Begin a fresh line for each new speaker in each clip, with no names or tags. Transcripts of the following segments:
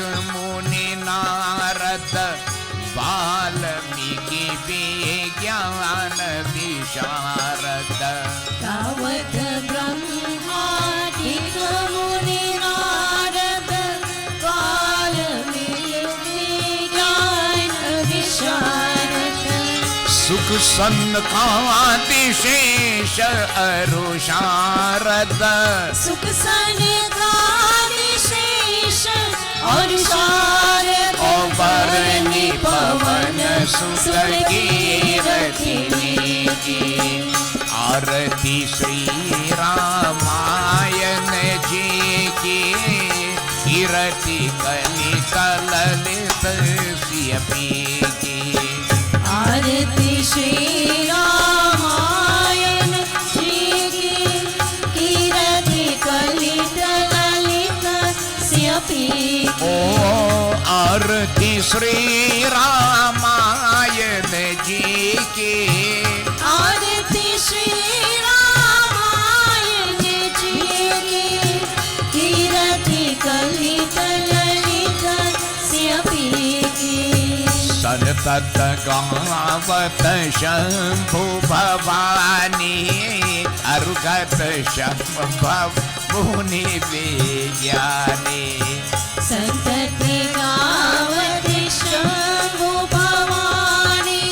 मुनि नारद वाल्मीकि विज्ञान विशारद।
तावत् ब्रह्मादिक मुनि नारद वाल्मीकि विज्ञान विशारद।
सुख सनकादिशेष अरु शारद।
सुख सनकादिशेष और शारद।
बरनी पवन सुत कीरतिनी की। आरती श्री रामायण जी की। कीरति कलित ललित सियपी की।
आरती श्री रामायण जी की। कीरति कलित ललित सियपी की।
आरती श्री रामायण जी की।
आरती श्री रामायण जी की। कीरति कलित ललित सियपी की।
सतत गावत शंभु भवानी। अर्घत शंभव मुनि विज्ञानी।
संतत गावत शंभु भवानी।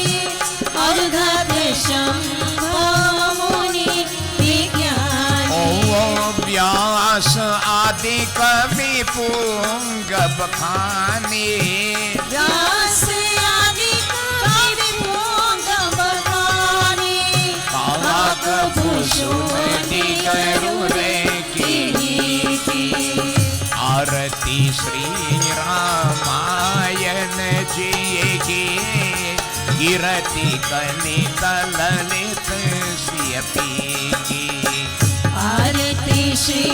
अर्घत शंभव मुनि विज्ञानी।
ओ व्यास आदि कवि पुंगव खानी।
व्यास आदि कवि पुंगव खानी। काक भूषुमति करुणे कीर्ति।
आरती श्री रामायण जी की। कीरति कलित ललित सियपी की।
आरती श्री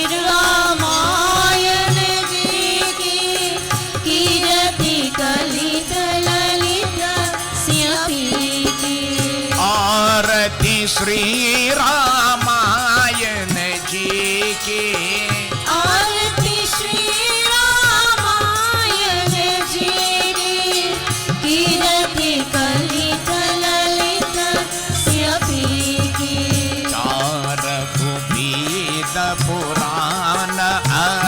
रामायण जी की। कीरति कलित ललित सियपी की।
आरती श्री रामायण जी की।
आरती श्री रामायण जी की। कीरति कलित ललित सियपी की।
चार भेद पुराण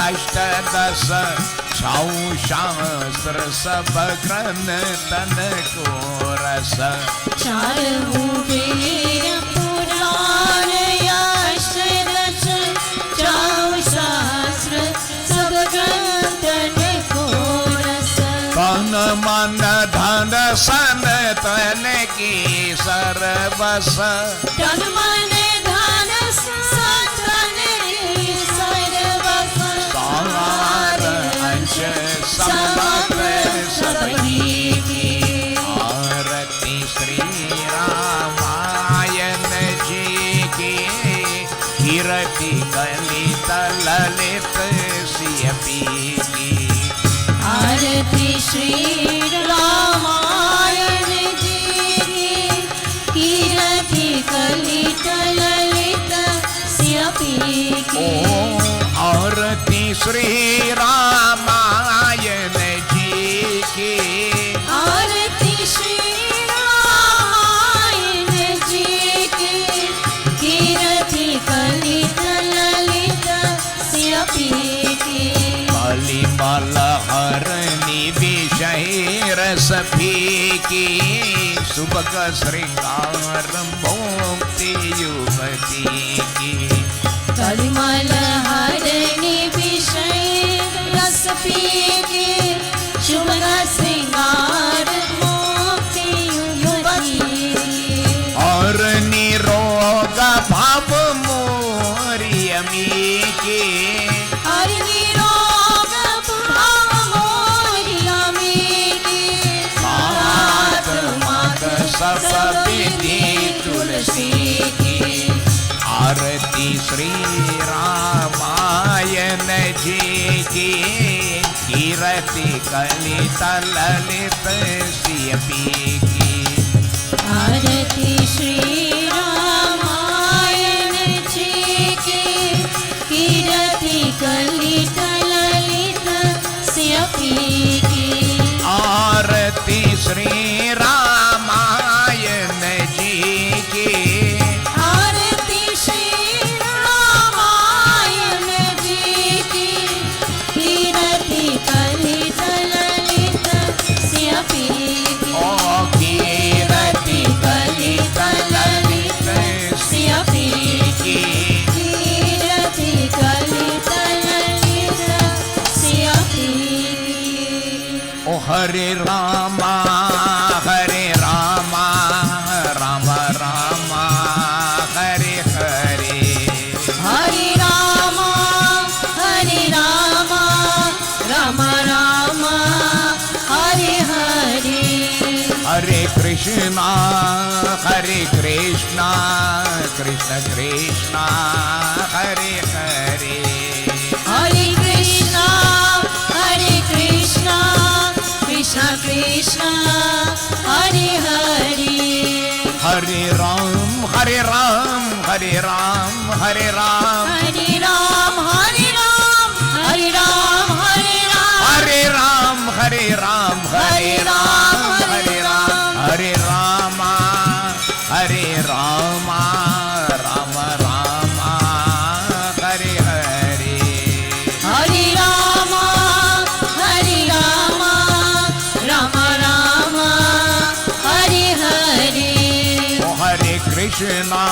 अष्टदश। छौ शास्त्र सब ग्रंथ तन को रस।
चार वेद पुराण अष्टदश। छौ शास्त्र सब ग्रंथ को रस।
तन मन धन सन तन की सर्वस।
तन मन धन सन की सर्वस।
सार अंश समग्र सबही की। आरती श्री रामायण जी की। कीरति कलित ललित सियपी की।
आरती श्री रामायण जी की। कीरति कलित ललित सियपी की।
आरती श्री रामायण जी की।
आरती श्री रामायण जी की। कीरति कलित ललित सियपी की।
बलिमल हरणी विषय रस की। सुबक श्रृंगार मुक्ति युवती की।
कलिमल हरणी विषय रस पी के। शुभ श्रृंगार मुक्ति युवती।
और निरोग भाव मोरियमी के।
और निरोग भाव मोरियमी के। मात मात
सब विधि तुलसी की। आरती श्री रामायण जी की। कीरति कलित ललित सियपी की।
आरती श्री रामायण जी की। कीरति कलित ललित सियपी
श्री रामायण जी की
आरती श्री रामायण जी की कीरति कलित ललित स्यपी की
ओ कीरति कलित ललित
स्यपी
की
कीरति कलित ललित स्यपी
ओ हरे रामा राम राम हरे हरे
हरे राम राम राम हरे हरे
हरे कृष्णा कृष्ण कृष्ण हरे हरे
हरे कृष्ण कृष्ण कृष्ण हरे हरे
हरे राम हरे राम हरे राम हरे राम
हरे राम हरे राम हरे राम हरे राम
हरे राम हरे राम हरे राम हरे राम हरे राम हरे राम राम राम हरे हरे
हरे राम राम राम हरे हरे
ओ हरे कृष्णा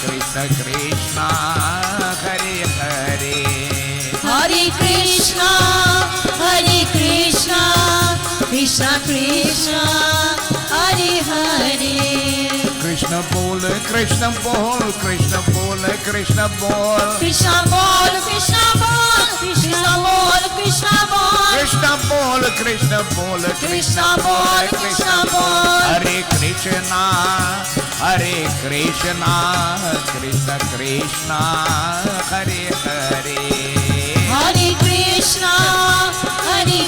कृष्ण कृष्ण हरे हरे
हरे कृष्ण कृष्ण कृष्ण हरे हरे
कृष्ण बोल कृष्ण बोल कृष्ण बोल कृष्ण बोल
कृष्ण बोल कृष्ण बोल कृष्ण बोल कृष्ण बोल
कृष्ण बोल कृष्ण बोल
कृष्ण बोल कृष्ण बोल
हरे कृष्णा कृष्ण कृष्ण हरे हरे
हरे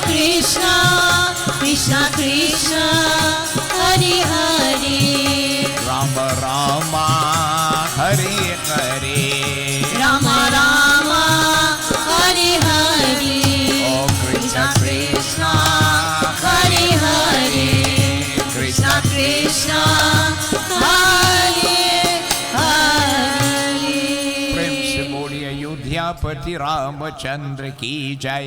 कृष्ण कृष्ण कृष्ण हरे हरे
राम राम हरे हरे
राम राम हरे हरे
ओ कृष्ण
कृष्ण हरे हरे कृष्ण कृष्ण हरे हरे
प्रेम से बोलिए अयोध्यापति रामचंद्र की जय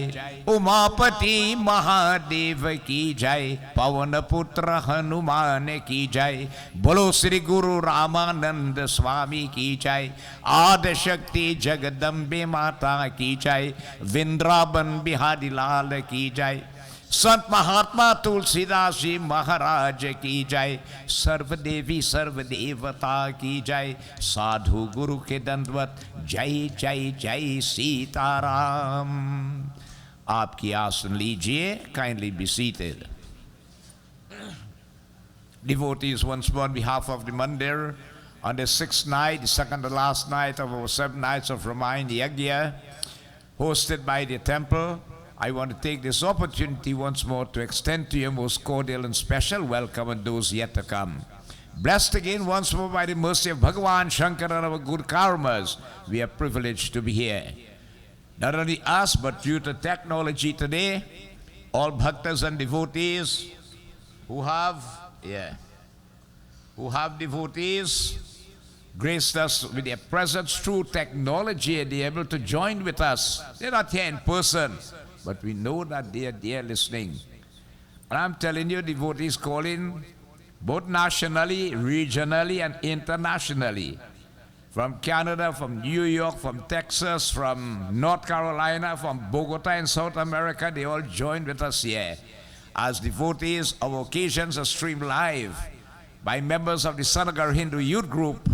उमापति महादेव की जय पवन पुत्र हनुमान की जय बोलो श्री गुरु रामानंद स्वामी की जय आदि शक्ति जगदम्बे माता की जय वृंदावन बिहारी लाल की जय संत महात्मा तुलसीदास जी महाराज की जय सर्वदेवी सर्वदेवता की जय साधु गुरु के दंडवत जय जय जय सीताराम आपकी आसन लीजिए kindly be seated devotees once more on behalf of the mandir on the sixth night, the second to last night of our 7 nights of Ramayana Yagya hosted by the temple. I want to take this opportunity once more to extend to you most cordial and special welcome and those yet to come. Blessed again once more by the mercy of Bhagavan Shankar and our good karmas, we are privileged to be here. Not only us, but due to technology today, all bhaktas and devotees who have devotees graced us with their presence through technology and they are able to join with us. They're not here in person, but we know that they are there listening. And I'm telling you, devotees call in both nationally, regionally, and internationally. From Canada, from New York, from Texas, from North Carolina, from Bogota in South America, they all joined with us here. As devotees, our occasions are streamed live by members of the Sant Nagar Hindu Youth Group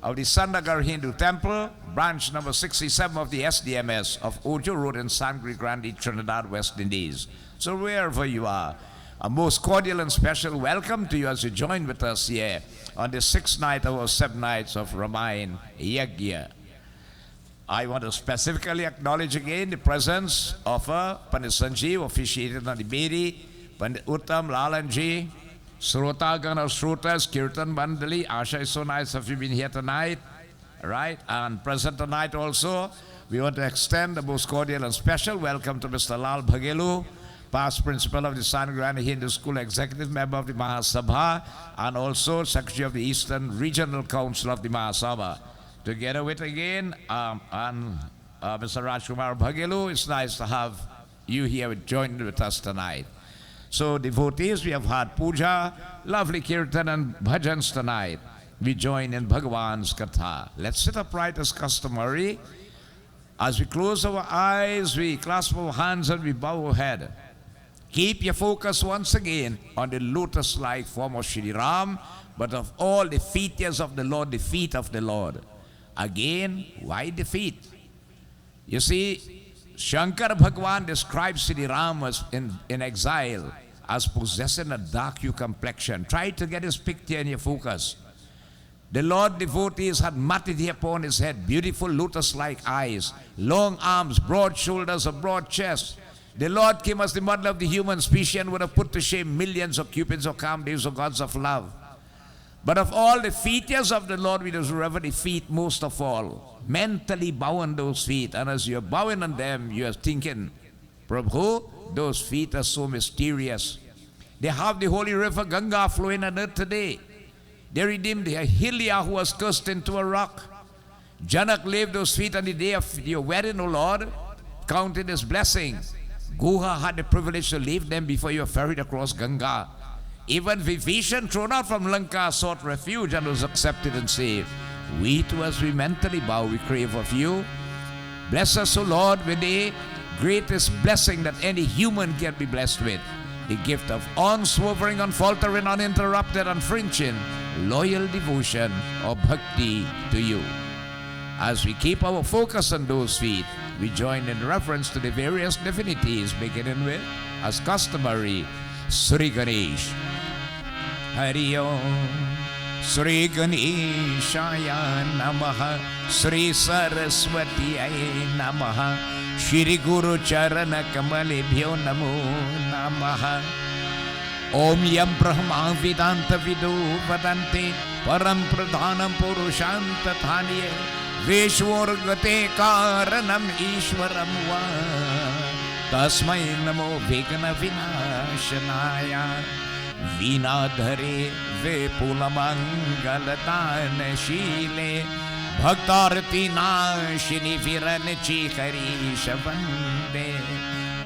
of the Sant Nagar Hindu Temple, branch number 67 of the SDMS of Ojo Road in Sangre Grande, Trinidad, West Indies. So wherever you are, a most cordial and special welcome to you as you join with us here on the 6th night of our 7 nights of Ramayana Yagya. I want to specifically acknowledge again the presence of Pandit Sanjeev, officiated on the Bedi, Pandit Uttam Lalanji, Srotagan or Srotas, Kirtan Mandali. Asha, is so nice of you being here tonight, right? And present tonight also, we want to extend the most cordial and special welcome to Mr. Lal Bhagelu, past principal of the Sant Nagar Hindu School, executive member of the Mahasabha, and also secretary of the Eastern Regional Council of the Mahasabha. Together with again, Mr. Rajkumar Bhagelu, it's nice to have you here joined with us tonight. So devotees, we have had puja, lovely kirtan and bhajans tonight. We join in Bhagavan's Katha. Let's sit upright as customary. As we close our eyes, we clasp our hands and we bow our head. Keep your focus once again on the lotus-like form of Shri Ram, but of all the features of the Lord, the feet of the Lord. Again, why the feet? You see, Shankar Bhagwan describes Shri Ram as in exile as possessing a dark hue complexion. Try to get his picture in your focus. The Lord devotees had matted upon his head beautiful lotus-like eyes, long arms, broad shoulders, a broad chest. The Lord came as the model of the human species and would have put to shame millions of cupids or Kamdevs or gods of love. But of all the features of the Lord, we just rever the feet most of all. Mentally bow on those feet, and as you're bowing on them, you're thinking, Prabhu, those feet are so mysterious. They have the holy river Ganga flowing on earth today. They redeemed Hilia, who was cast into a rock. Janak laid those feet on the day of your wedding, O Lord, counted his blessing. Guha had the privilege to leave them before you were ferried across Ganga. Even Vibhishan, thrown out from Lanka, sought refuge and was accepted and saved. We too, as we mentally bow, we crave of you. Bless us, O Lord, with the greatest blessing that any human can be blessed with. The gift of unswerving, unfaltering, uninterrupted, unflinching, loyal devotion or bhakti to you. As we keep our focus on those feet, we join in reference to the various divinities, beginning with, as customary, Sri Ganesh. Hari Om. Sri Ganeshaya Namaha. Sri Saraswati Namaha. Shri Guru Charana Kamalebhyo Namo Namaha. Om Yam Brahma Vedanta Vido Vadante Param Pradhanam Purushanta Thanye Veshwargate Karanam Ishwaram Va Tasmai Namo Vigna Vinashanaya Vinadhare Vepulamangalatana Shile Bhaktarati Nashini Viranachi Harisha Vande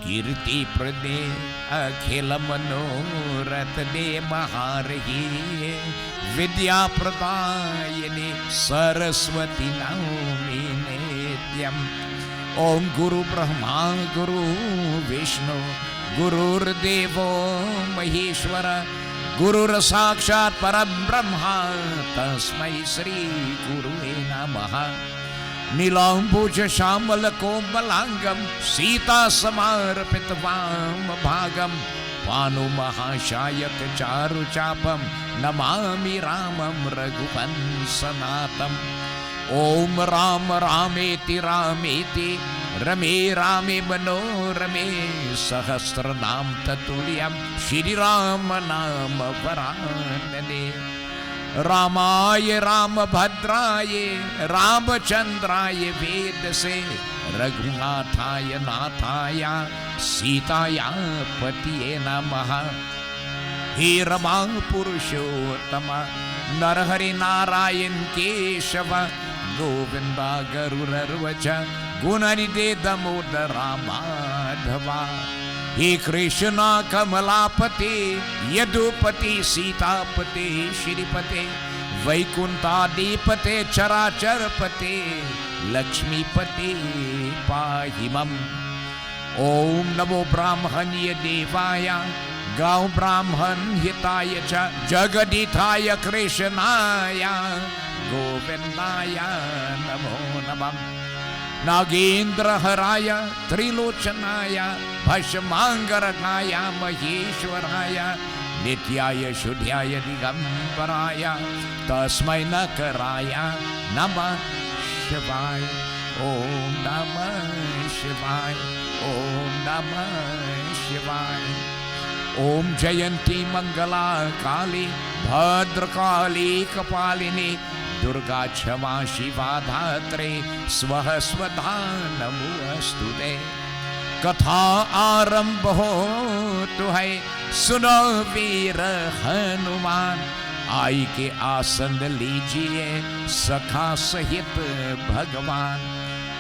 Kirti Prade Akhila Manorat De Maharahi Vidya Pradayani Saraswati Naumi Nityam Om Guru Brahma Guru Vishnu Gurur Devo Maheshwara Guru Sakshat Parabrahma Tasmai Sri Guru Namaha Nilambuja Shamala Komalangam Sita Samarpitavam Bhagam Panu Mahashaya Charu Chapam Namami Ramam Raghuvan Sanatam Om Ram Rameti Rameti Rame Rame Mano Rame Sahasranam Tatulyam Shri Rama Nama Varanade Ramaya Ramabhadraya Ramachandraya Vedase Raghunathaya Nathaya Sitaya Patiye Namaha He Rama Purushottama Narhari Narayan Keshava Govinda Garurarvacha Gunaride Damodara Madhava He Krishna Kamalapati Yadupati Sitapati Shiripati Vaikuntadipate Characharapati Lakshmipati Pahimam Om Namo Brahmanya Devaya Gau Brahman Hitaya Cha Jagadithaya Krishnaya Govindaya Namo Namam Nagendra Haraya Trilochanaya Bhashamangaranaya Maheshwaraya Nityaya Shuddhyaya Digambaraya Tasmai Nakaraya Namah Shivaya Om Namah Shivaya Om Namah Shivaya Om Jayanti Mangala Kali Bhadrakali Kapalini Durga Chama Shiva Dhatre Swaha Swadha Namu Astude कथा आरंभ हो तो है, सुनो वीर हनुमान, आई के आसन लीजिए सखा सहित भगवान।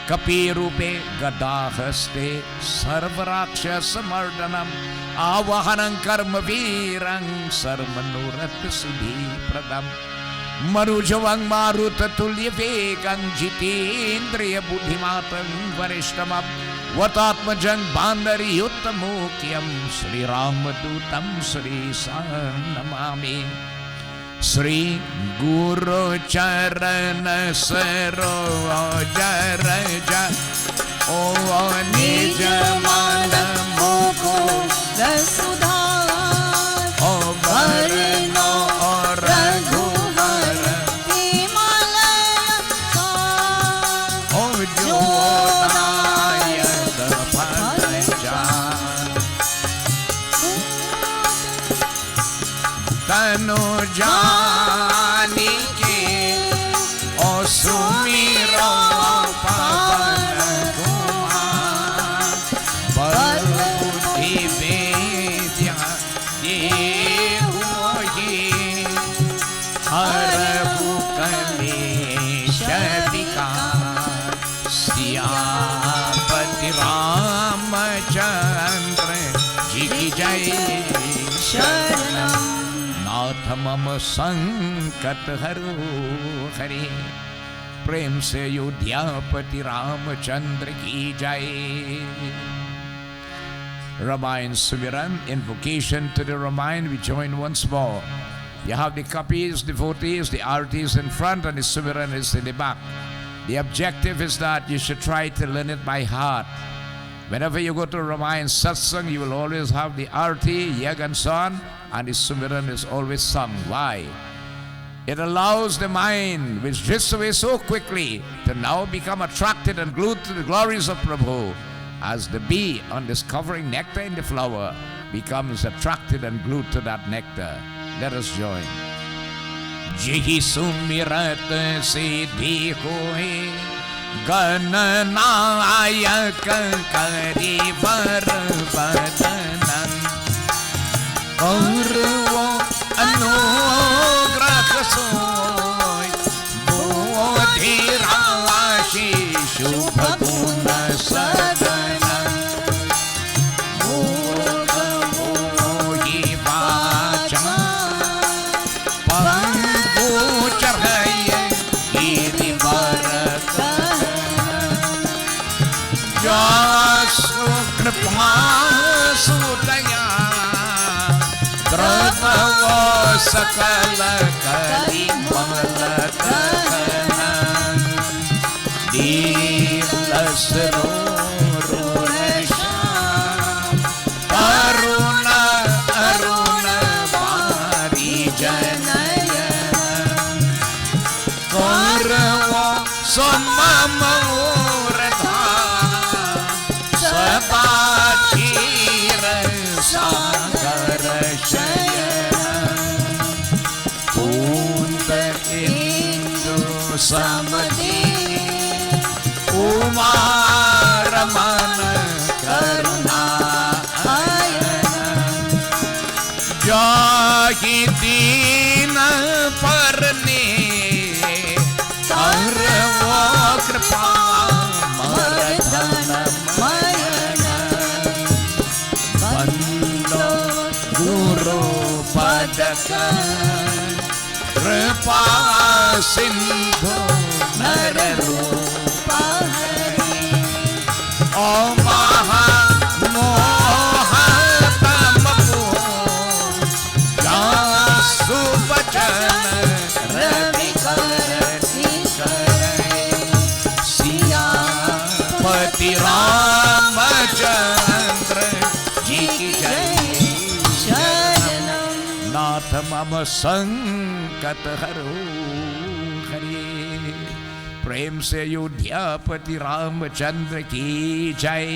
कपि रूपे गदा हस्ते सर्वराक्षस मर्दनम, आवाहनं कर्म वीरं सर्वमनोरथ सिद्धि प्रदम। मनुजवं मारुत तुल्य वेगं जितेन्द्रिय बुद्धिमतं वरिष्ठमं, वतात्मजं बांदरियुतमोक्यं श्रीरामदूतं श्रीशानमामि। श्री गुरु चरण सरोज रज, ओ निज मन
मुकुर सुधार,
ओ वरनो रघुवर
विमल यश,
ओ जो नायक फल जान। तनु जानिके ओ सुमिरो पवन कुमार, बल बुद्धि विद्या देहु मोहि, हरहु कलेश विकार। सियापति रामचंद्र जी की जय।
शरणं
नाथ मम संकट हरो हरे, प्रेम से अयोध्यापति रामचंद्र की जय। Ramayana Sumiran, invocation to the Ramayana, we join once more. You have the kapis, devotees, the artis in front, and the Sumiran is in the back. The objective is that you should try to learn it by heart. Whenever you go to Ramayana Satsang, you will always have the arti, yag and so on, and the Sumiran is always sung. Why? It allows the mind, which drifts away so quickly, to now become attracted and glued to the glories of Prabhu, as the bee on discovering nectar in the flower becomes attracted and glued to that nectar. Let us join. Jihi sumirat siddhi hoye, Gananayak करी वर बदनन, और वो अनुग्रह सोय, बोधि राशि शुभ गुण सदन। मूक मोहि वाचा पंगु चढ़य गिरिवर, कृपा सुदया द्रवो सकल करि मल दीर्घस अरुण अरुण बारी जनय, करवो सोमम क्षीर सागर शयन, पूत इंदु समदि उमा रमन करुणा अयन। जाहि दीन परने करवो कृपा मर्दन मयन, बंदो गुरु पदक कृपा सिंधु नर रूप हरि। ओ महा मोह तम जासु बचन रवि कर सियापति रामचंद्र जी की जय। नाथ मम संकट हरो हरे, प्रेम से अयोध्यापति रामचंद्र की जय।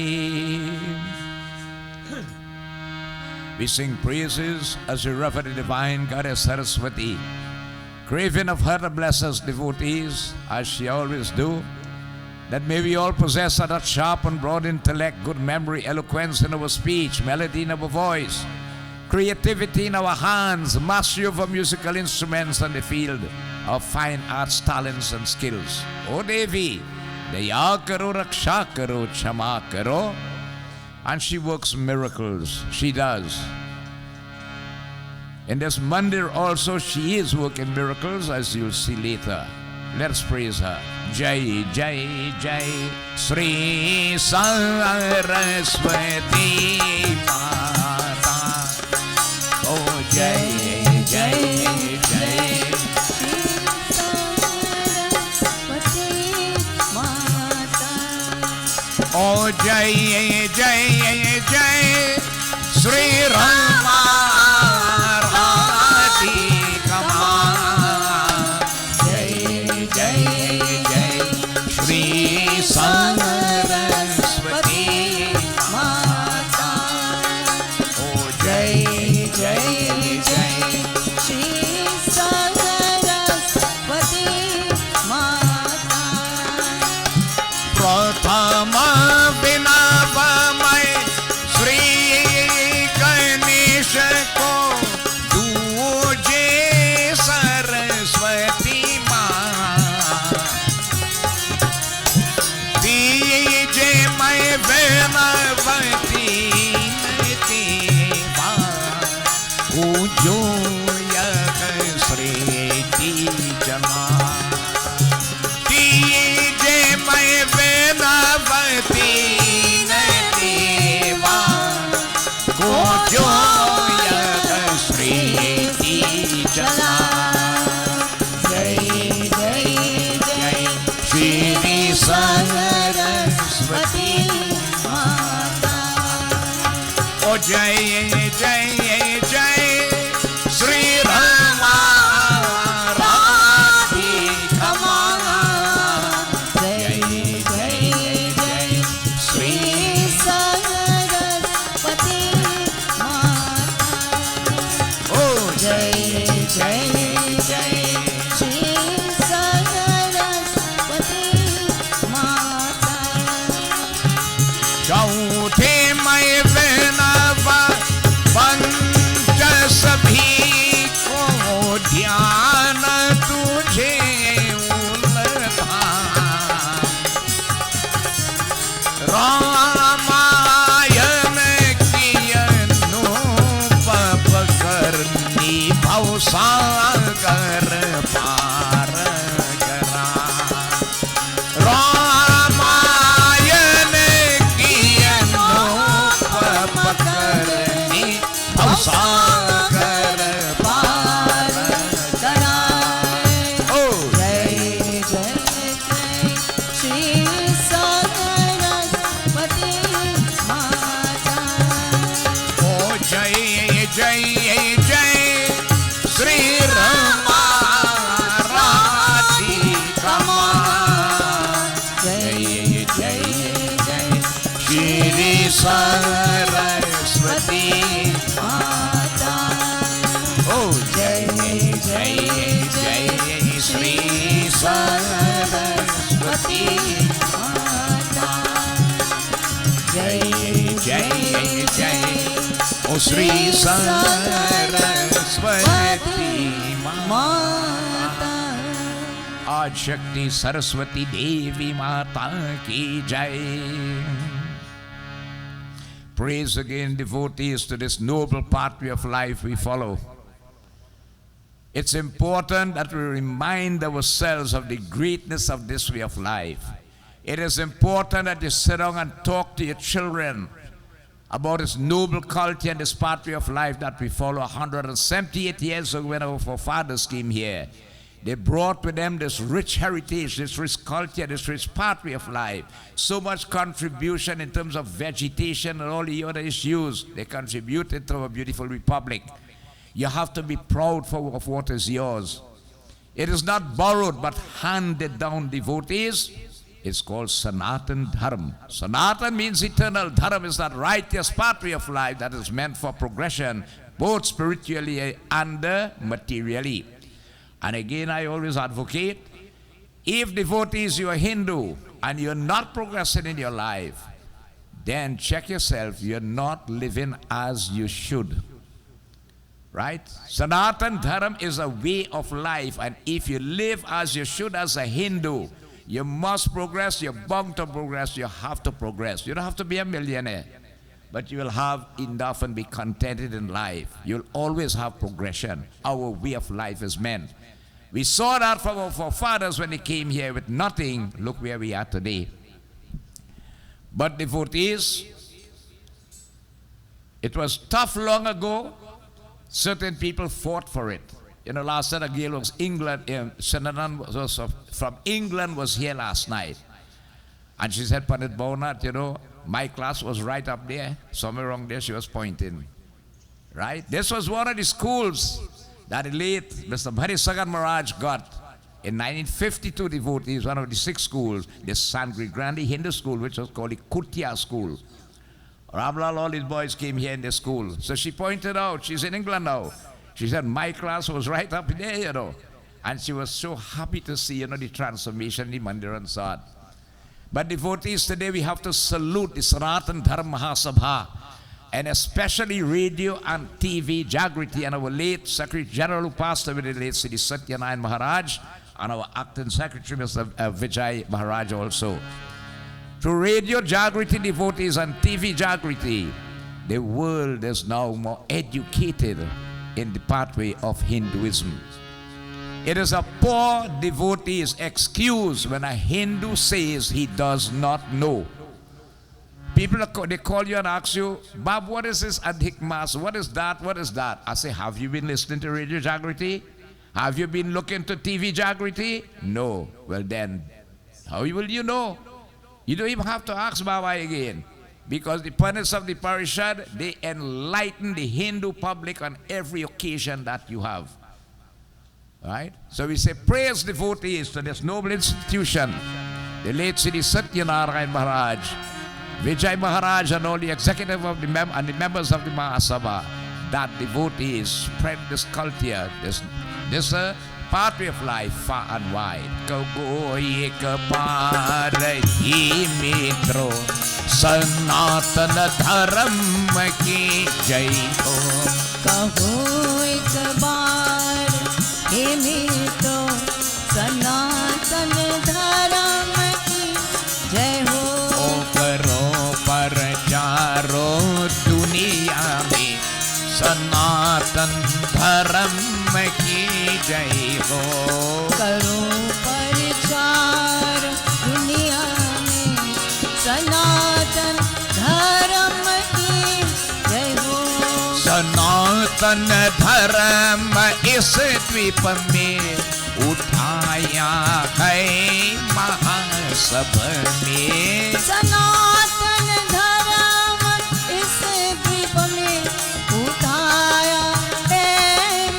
We sing praises as we refer the divine goddess Saraswati, craving of her to bless us devotees as she always do. that may we all possess that sharp and broad intellect, good memory, eloquence in our speech, melody in our voice, creativity in our hands, mastery of our musical instruments and the field of fine arts, talents and skills. O Devi, Daya karo, Raksha karo, Chama karo. And she works miracles. She does. In this mandir also she is working miracles, as you'll see later. Let's praise her. Jai, Jai, Jai, Sri Saraswati Mata. Oh, Jai, Jai, Jai. Oh, Jai, Jai, Jai, Sri Rama Radhi Kama. Jai, Jai, Jai, Sri Saraswati Mata. Oh, Jai, Jai, Jai,
Shri Saraswati Mata.
Prathama Vinavamay Sri Ganesha ko Duje Saraswati Ma Dije May Vinavati Deva Ujo Yak Sri Tijana Dije May Vinavati Deva Ujo Yak Sri Tijana. Jai, Jai, Jai, Shri Saraswati Mata. Oh, Jai, Jai, Jai, Sri Rama Radhi Kama. Jai, Jai, Jai, Sri
Saraswati Mata.
Oh, Jai, Jai, Jai.
Shri Saraswati Mata.
चौथे मैं विनवा पंच सभी को ध्यान तुझे उलझा रामायण की अनुभव करनी भवसागर पार करा रामायण की अनुभव करनी भवसागर पार
करा।
ओ
जय जय जय श्री सरस्वती माता।
ओ जय जय जय श्री रमा राधि कमा। जय जय जय श्री सरस्वती
माता।
ओ जय जय जय श्री सरस्वती
माता।
जय जय जय ओ श्री सरस्वती माता।
माता।
आज शक्ति सरस्वती देवी माता की जय। Praise again, devotees, to this noble pathway of life we follow. It's important that we remind ourselves of the greatness of this way of life. It is important that you sit down and talk to your children about this noble culture and this pathway of life that we follow. 178 years ago when our forefathers came here, they brought with them this rich heritage, this rich culture, this rich pathway of life. So much contribution in terms of vegetation and all the other issues they contributed to our beautiful republic. You have to be proud of what is yours. It is not borrowed but handed down, devotees. It's called Sanatan Dharma. Sanatan means eternal. Dharma is that righteous pathway of life that is meant for progression, both spiritually and materially. And again, I always advocate, if devotees, you are Hindu, and you're not progressing in your life, then check yourself. You're not living as you should. Right? Sanatan Dharam is a way of life, and if you live as you should as a Hindu, you must progress. You're bound to progress. You have to progress. You don't have to be a millionaire, but you will have enough and be contented in life. You'll always have progression. Our way of life is meant. We saw that from our forefathers when they came here with nothing. Look where we are today. But devotees, it was tough long ago. Certain people fought for it. You know, last night a girl was from England was here last night. And she said, Pundit Bhownath, you know, my class was right up there. Somewhere around there she was pointing. Right? This was one of the schools that the late Mr. Bharisagar Maraj got in 1952 devotees, one of the 6 schools, the Sant Nagar Hindu school, which was called the Kutia school. Ramlal, all his boys came here in the school. So she pointed out, she's in England now. She said, my class was right up there, you know. And she was so happy to see, you know, the transformation in the Mandir and so on. But devotees, today we have to salute the Sanatan Dharma Mahasabha, and especially radio and TV Jagriti, and our late Secretary General who passed away, the late Sri Satyanarayan Maharaj, and our acting secretary, Mr. Vijay Maharaj also. Through radio Jagriti devotees and TV Jagriti, the world is now more educated in the pathway of Hinduism. It is a poor devotee's excuse when a Hindu says he does not know. People, they call you and ask you, Bob, what is this Adhik Mas? What is that? What is that? I say, have you been listening to Radio Jagriti? Have you been looking to TV Jagriti? No. Well then, how will you know? You don't even have to ask Baba again. Because the Pundits of the Parishad, they enlighten the Hindu public on every occasion that you have. Right? So we say, praise devotees to this noble institution. The late Sri Satyanarayan Maharaj, Vijay Maharaj, and all the executive of the and the members of the Mahasabha, that devotees spread this culture, this pathway of life far and wide. Kagoye kapar hi mitro, Sanatana Dharam ki jai ho.
Kagoye kapar hi mitro, Sanatana Dharam ki jai ho.
O karo parcharo duniya mein, Sanatan Dharam ki jai ho.
Karo parchar duniya mein, Sanatan Dharam ki jai ho.
Sanatan Dharam is द्वीप में उठाया है महासभा में.
सनातन धर्म इस द्वीप में उठाया है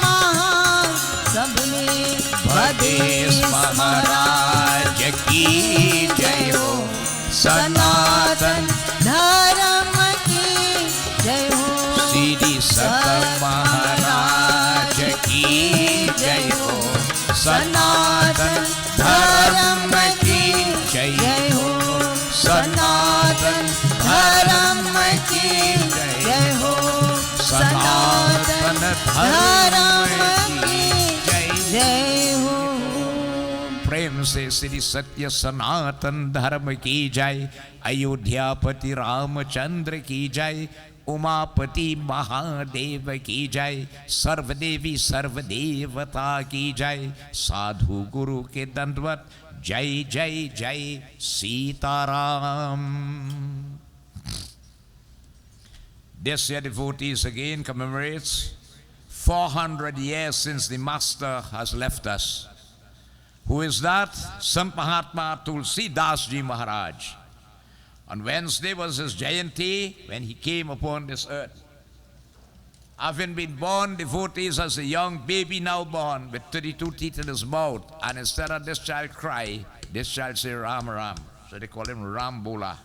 महासभ में.
प्रदेश महाराज की जय हो, सनातन
धर्म की जय हो.
श्री सत महाराज की जय हो, सनातन धर्म की जय हो, सनातन धर्म की जय हो, सनातन धर्म की जय हो. प्रेम से श्री सत्य सनातन धर्म की जय. अयोध्यापति रामचंद्र की जय. उमापति महादेव की जय. सर्वदेवी सर्वदेवता की जय. साधु गुरु के दंडवत. जय जय जय Sitaram. This year devotees again commemorates 400 years since the Master has left us. Who is that? Sant Mahatma Tulsidas Ji Maharaj. On Wednesday was his Jayanti when he came upon this earth. Having been born devotees as a young baby now born with 32 teeth in his mouth, and instead of this child cry, this child say Ram Ram. So they call him Ram Bola.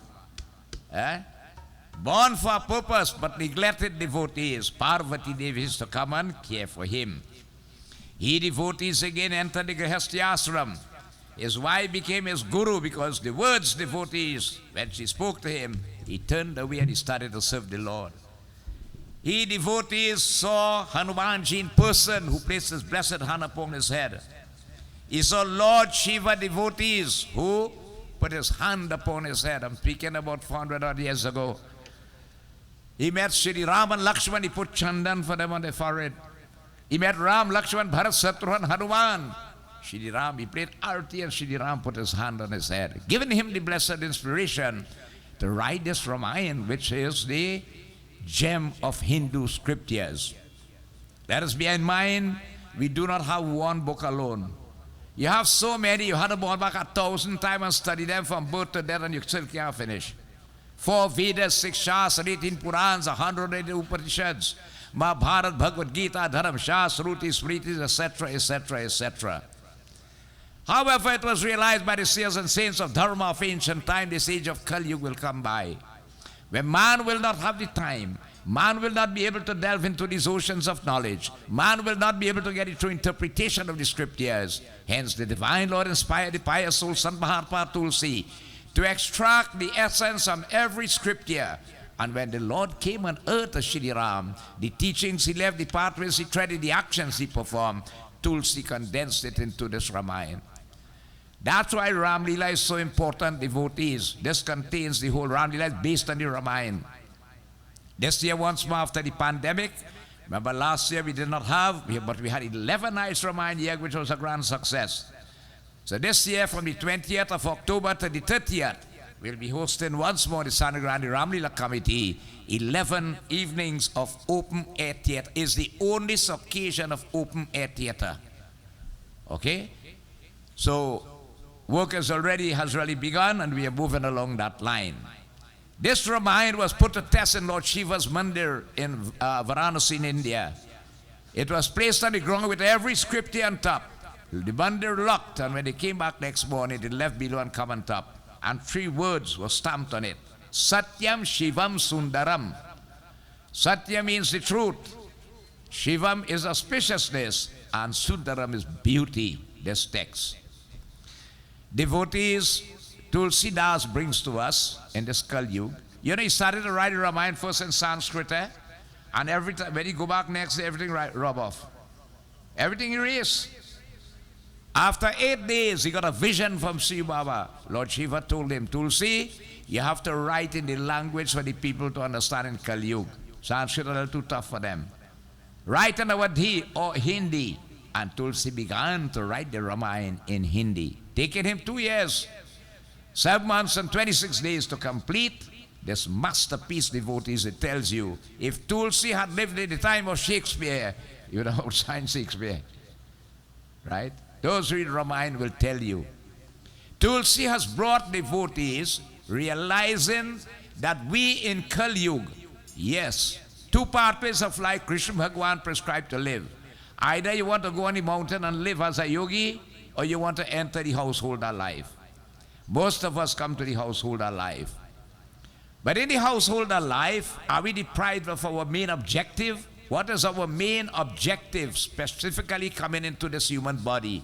Born for a purpose but neglected devotees. Parvati Devi is to come and care for him. He devotees again entered the Grihastha ashram. His wife became his guru because the words devotees, when she spoke to him, he turned away and he started to serve the Lord. He, devotees, saw Hanumanji in person who placed his blessed hand upon his head. He saw Lord Shiva devotees who put his hand upon his head. I'm speaking about 400 odd years ago. He met Shri Ram and Lakshman, he put chandan for them on their forehead. He met Ram, Lakshman, Bharat, Shatrughan, Hanuman. Shri Ram, he played arti and Shri Ram put his hand on his head, giving him the blessed inspiration to write this Ramayana, which is the gem of Hindu scriptures. Let us bear in mind, we do not have one book alone. You have so many, you had to go back 1,000 times and study them from birth to death and you still can't finish. 4 Vedas, 6 Shastras, 18 Purans, 180 Upanishads, Mahabharata, Bhagavad Gita, Dharam, Shastras, Shrutis, Smritis, etc., etc., etc. However, it was realized by the seers and saints of Dharma of ancient time, this age of Kali Yuga will come by, where man will not have the time, man will not be able to delve into these oceans of knowledge, man will not be able to get it through interpretation of the scriptures. Hence, the divine Lord inspired the pious soul, Sant Mahatma Tulsi, to extract the essence from every scripture. And when the Lord came on earth as Shri Ram, the teachings he left, the pathways he treaded, the actions he performed, Tulsi condensed it into this Ramayana. That's why Ram Leela is so important, devotees. This contains the whole Ram Leela, is based on the Ramayana. This year, once more after the pandemic, remember last year we did not have, but we had 11 nights Ramayana Yagya, which was a grand success. So this year, from the 20th of October to the 30th, we'll be hosting once more the Sant Nagar Ram Leela Committee. 11 evenings of open air theatre is the only occasion of open air theatre. Okay? So, work has really begun and we are moving along that line. This Ramayana was put to test in Lord Shiva's mandir in Varanasi in India. It was placed on the ground with every scripture on top. The mandir locked, and when they came back next morning, it left below and come on top. And 3 words were stamped on it. Satyam Shivam Sundaram. Satya means the truth. Shivam is auspiciousness. And Sundaram is beauty, this text. Devotees, Tulsidas brings to us in this Kali Yuga. You know, he started to write Ramayana first in Sanskrit, and every time, when he go back next day, everything rub off. Everything erased. After 8 days, he got a vision from Sri Baba. Lord Shiva told him, Tulsi, you have to write in the language for the people to understand in Kali Yuga. Sanskrit is a little too tough for them. Write in Awadhi or Hindi. And Tulsi began to write the Ramayana in Hindi. Taking him 2 years, 7 months and 26 days to complete this masterpiece, devotees. It tells you, if Tulsi had lived in the time of Shakespeare, you would have outshined Shakespeare. Right? Those who read Ramayana will tell you. Tulsi has brought devotees realizing that we in Kali Yuga, yes, 2 pathways of life Krishna Bhagavan prescribed to live. Either you want to go on the mountain and live as a yogi, or you want to enter the householder life. Most of us come to the householder life. But in the householder life, are we deprived of our main objective? What is our main objective, specifically coming into this human body,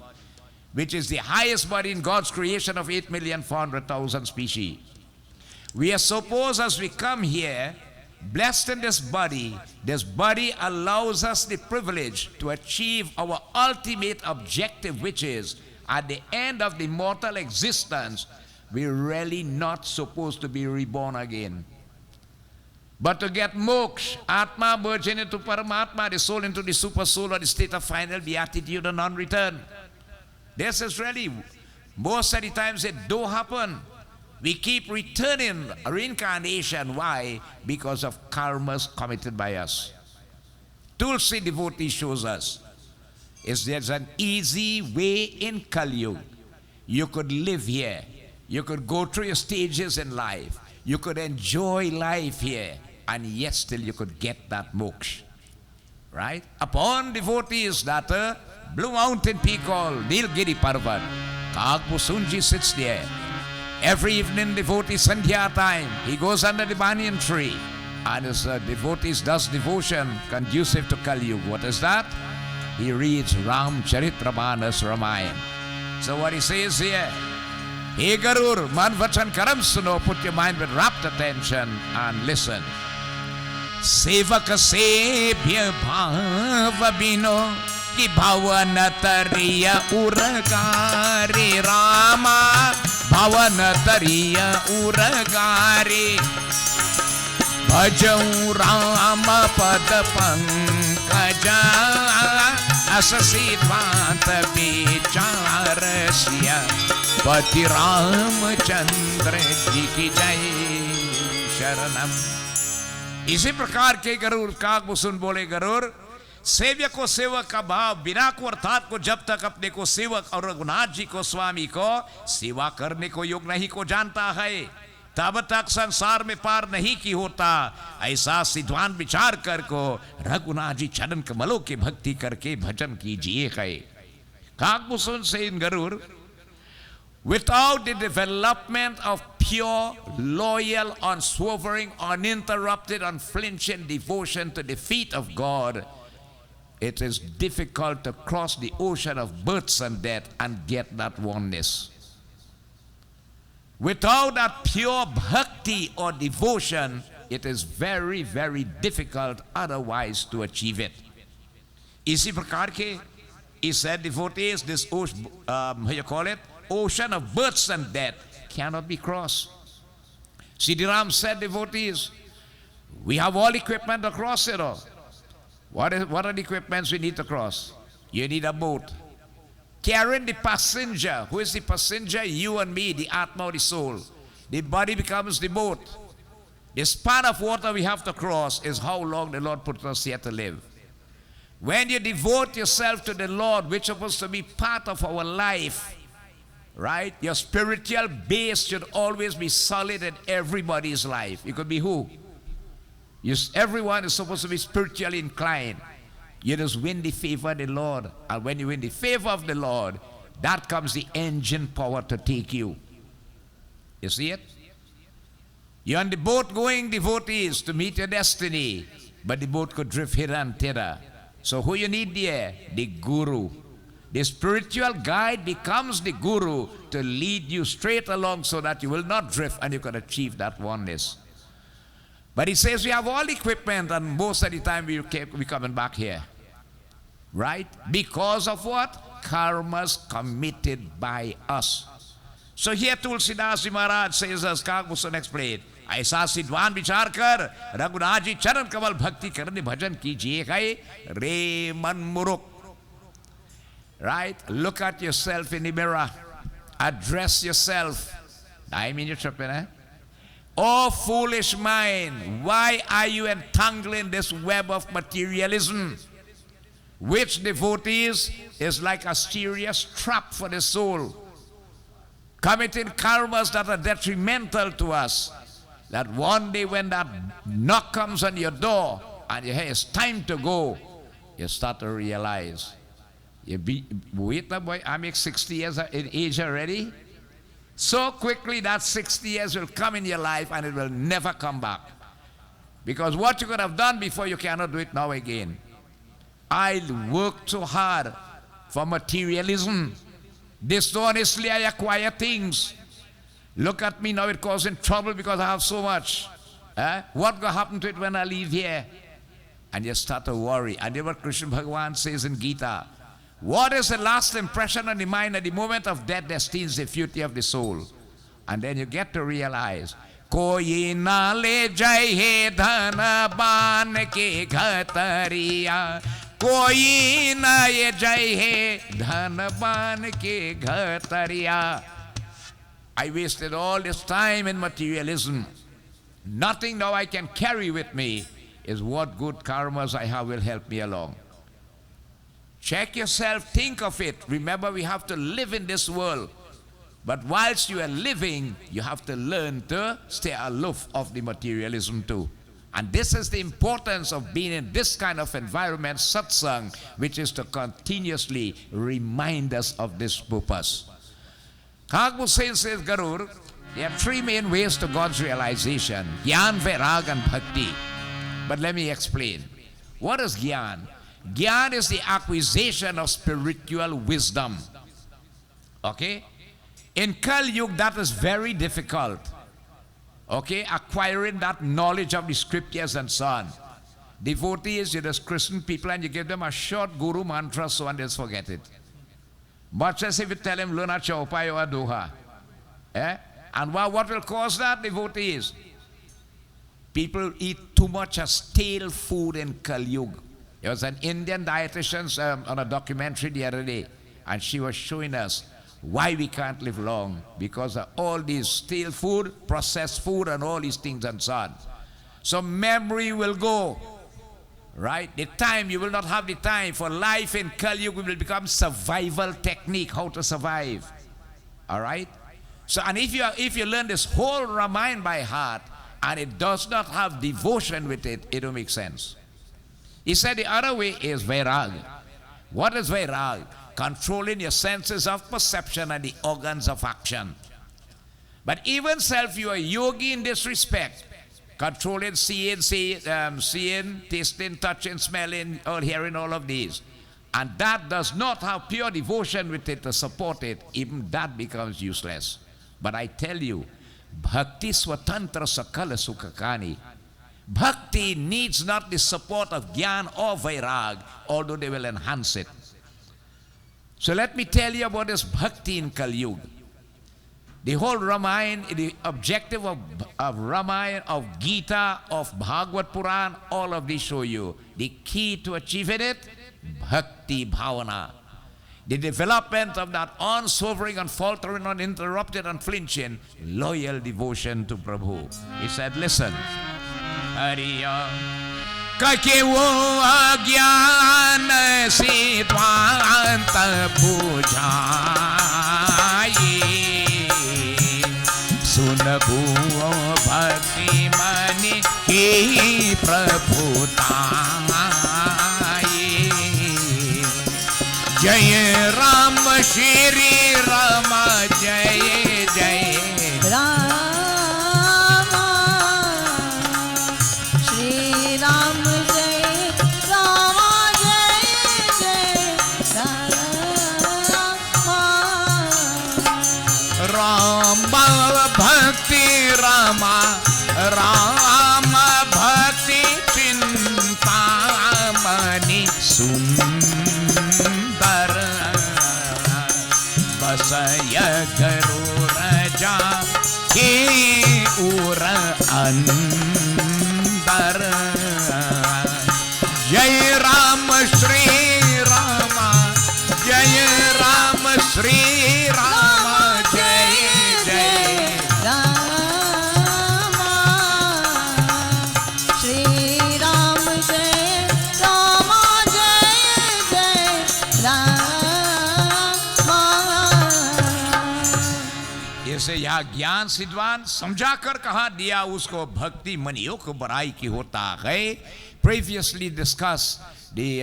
which is the highest body in God's creation of 8,400,000 species? We are supposed, as we come here, blessed in this body allows us the privilege to achieve our ultimate objective, which is, at the end of the mortal existence, we're really not supposed to be reborn again, but to get moksha, Atma merging into Paramatma, the soul into the super soul, or the state of final beatitude and non-return. This is really, most of the times it don't happen. We keep returning reincarnation. Why? Because of karmas committed by us. Tulsi devotee shows us there's an easy way in Kali Yuga. You could live here. You could go through your stages in life. You could enjoy life here, and yet still you could get that moksha. Right? Upon devotees that Blue Mountain peak called Nilgiri Parvat, Kagpusunji sits there. Every evening, devotee Sandhya time, he goes under the banyan tree, and his devotees does devotion conducive to Kali Yuga. What is that? He reads Ramcharitramanas Ramayana. So what he says here, Hey Garur, man vachan karam suno, put your mind with rapt attention and listen. Sevak sevya bhava bino, ki bhavana tariya uragari Rama, bhavana tariya uragari. Bhajau Rama pada pankaja, asasi dvanta vicharasya, Pati Ramachandra ji ki jai sharanam. इसी प्रकार के गरुड़ काग मुसुन बोले गरुड़ सेव्य को सेवक का भाव बिना को अर्थात को जब तक अपने को सेवक और रघुनाथ जी को स्वामी को सेवा करने को योग नहीं को जानता है तब तक संसार में पार नहीं की होता। ऐसा सिद्धांत विचार कर को रघुनाथ जी चरण कमलों की भक्ति करके भजन कीजिए है। काग मुसुन से इन Garuda without the development of pure, loyal, unswerving, uninterrupted, unflinching devotion to the feet of God, it is difficult to cross the ocean of births and death and get that oneness. Without that pure bhakti or devotion, it is very, very difficult otherwise to achieve it. इसी प्रकार के, he said, devotees, this ocean, how you call it? Ocean of births and death cannot be crossed. Siddhiram said, devotees, we have all equipment to cross it all. What are the equipments we need to cross? You need a boat. Carrying the passenger. Who is the passenger? You and me, the Atma or the soul. The body becomes the boat. The span of water we have to cross is how long the Lord put us here to live. When you devote yourself to the Lord, which is supposed to be part of our life, right? Your spiritual base should always be solid in everybody's life. It could be who? Everyone is supposed to be spiritually inclined. You just win the favor of the Lord. And when you win the favor of the Lord, that comes the engine power to take you. You see it? You're on the boat going, devotees, to meet your destiny. But the boat could drift hither and thither. So who you need there? The Guru. The spiritual guide becomes the guru to lead you straight along so that you will not drift and you can achieve that oneness. But he says we have all equipment and most of the time we're coming back here. Right? Because of what? Karmas committed by us. So here Tulsidas Maraj says as Kagmusan explained, ऐसा सिद्धांत विचार कर रघुनाथ जी चरण कमल भक्ति करने भजन कीजिए रे मन मुरुक. Right? Look at yourself in the mirror. Address yourself. I mean you're tripping, eh? Oh foolish mind, why are you entangling this web of materialism? Which devotees is like a serious trap for the soul. Committing karmas that are detrimental to us. That one day when that knock comes on your door and you hear it's time to go, you start to realize. Wait a boy, I'm 60 years in age already. So quickly that 60 years will come in your life and it will never come back. Because what you could have done before, you cannot do it now again. I work too hard for materialism. Dishonestly I acquire things. Look at me now, it causing trouble because I have so much. What will happen to it when I leave here? And you start to worry. And then what Krishna Bhagavan says in Gita, what is the last impression on the mind at the moment of death destines the future of the soul? And then you get to realize, Koi na le jai he dhana ban ke ghatariya. Koi na ye jai he dhana ban ke ghatariya. I wasted all this time in materialism. Nothing now I can carry with me is what good karmas I have will help me along. Check yourself, think of it. Remember, we have to live in this world. But whilst you are living, you have to learn to stay aloof of the materialism too. And this is the importance of being in this kind of environment, satsang, which is to continuously remind us of this purpose. Kagmu says, Garur, there are three main ways to God's realization: Gyan, Vairag, and Bhakti. But let me explain. What is Gyan? Gyan is the acquisition of spiritual wisdom. Okay? In Kali Yuga, that is very difficult. Okay? Acquiring that knowledge of the scriptures and so on. Devotees, you just Christian people and you give them a short guru mantra so and they'll forget it. Much as if you tell them, learn a chaupai or a doha. Eh? And what will cause that, devotees? People eat too much of stale food in Kali Yuga. There was an Indian dietitian on a documentary the other day, and she was showing us why we can't live long because of all these stale food, processed food, and all these things and so on. So memory will go, right? The time, you will not have the time. For life in Kali Yuga will become survival technique, how to survive. All right? So, and if you learn this whole Ramayana by heart, and it does not have devotion with it, it don't make sense. He said the other way is Vairag. What is Vairag? Controlling your senses of perception and the organs of action. But even self, you are yogi in this respect. Controlling seeing, tasting, touching, smelling, or hearing, all of these. And that does not have pure devotion with it to support it. Even that becomes useless. But I tell you, Bhakti Swatantra Sakala Sukhakani. Bhakti needs not the support of Gyan or Vairag, although they will enhance it. So let me tell you about this Bhakti in Kali Yuga. The whole Ramayana, the objective of Ramayana, of Gita, of Bhagavad Puran, all of these show you the key to achieving it, Bhakti Bhavana. The development of that unswerving, unfaltering, uninterrupted, unflinching, loyal devotion to Prabhu. He said, listen, Hariya Kake wo agyan si twanta pujaye sunabhu bhakti mani ki prabhutaye Jai Ram Shri Rama Jai Jai
Rama Shri Ram Jai Rama Jai Jai
Rama Bhakti Rama Rama Bhakti Chintamani Sundar Basaya Garu Raja Ki Ura Andar Jai Rama Shri Rama Jai Rama Shri Rama Jai Jai
Rama Shri Ram Jai Rama Jai Jai Rama
ऐसे यहाँ ज्ञान सिद्धवान समझा कर कहा दिया उसको भक्ति मनियों को बड़ाई की होता है. Previously discussed the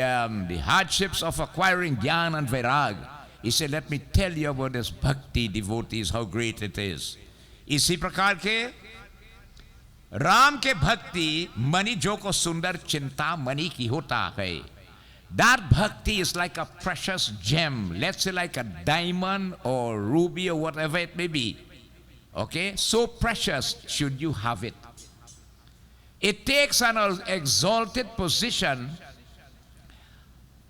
hardships of acquiring Gyan and Vairag. He said, let me tell you about this bhakti, devotees, how great it is. इसी प्रकार के राम के भक्ति मणि जो को सुंदर चिंता मणि की होता है. That bhakti is like a precious gem, let's say like a diamond or ruby or whatever it may be. Okay, so precious should you have it. It takes an exalted position.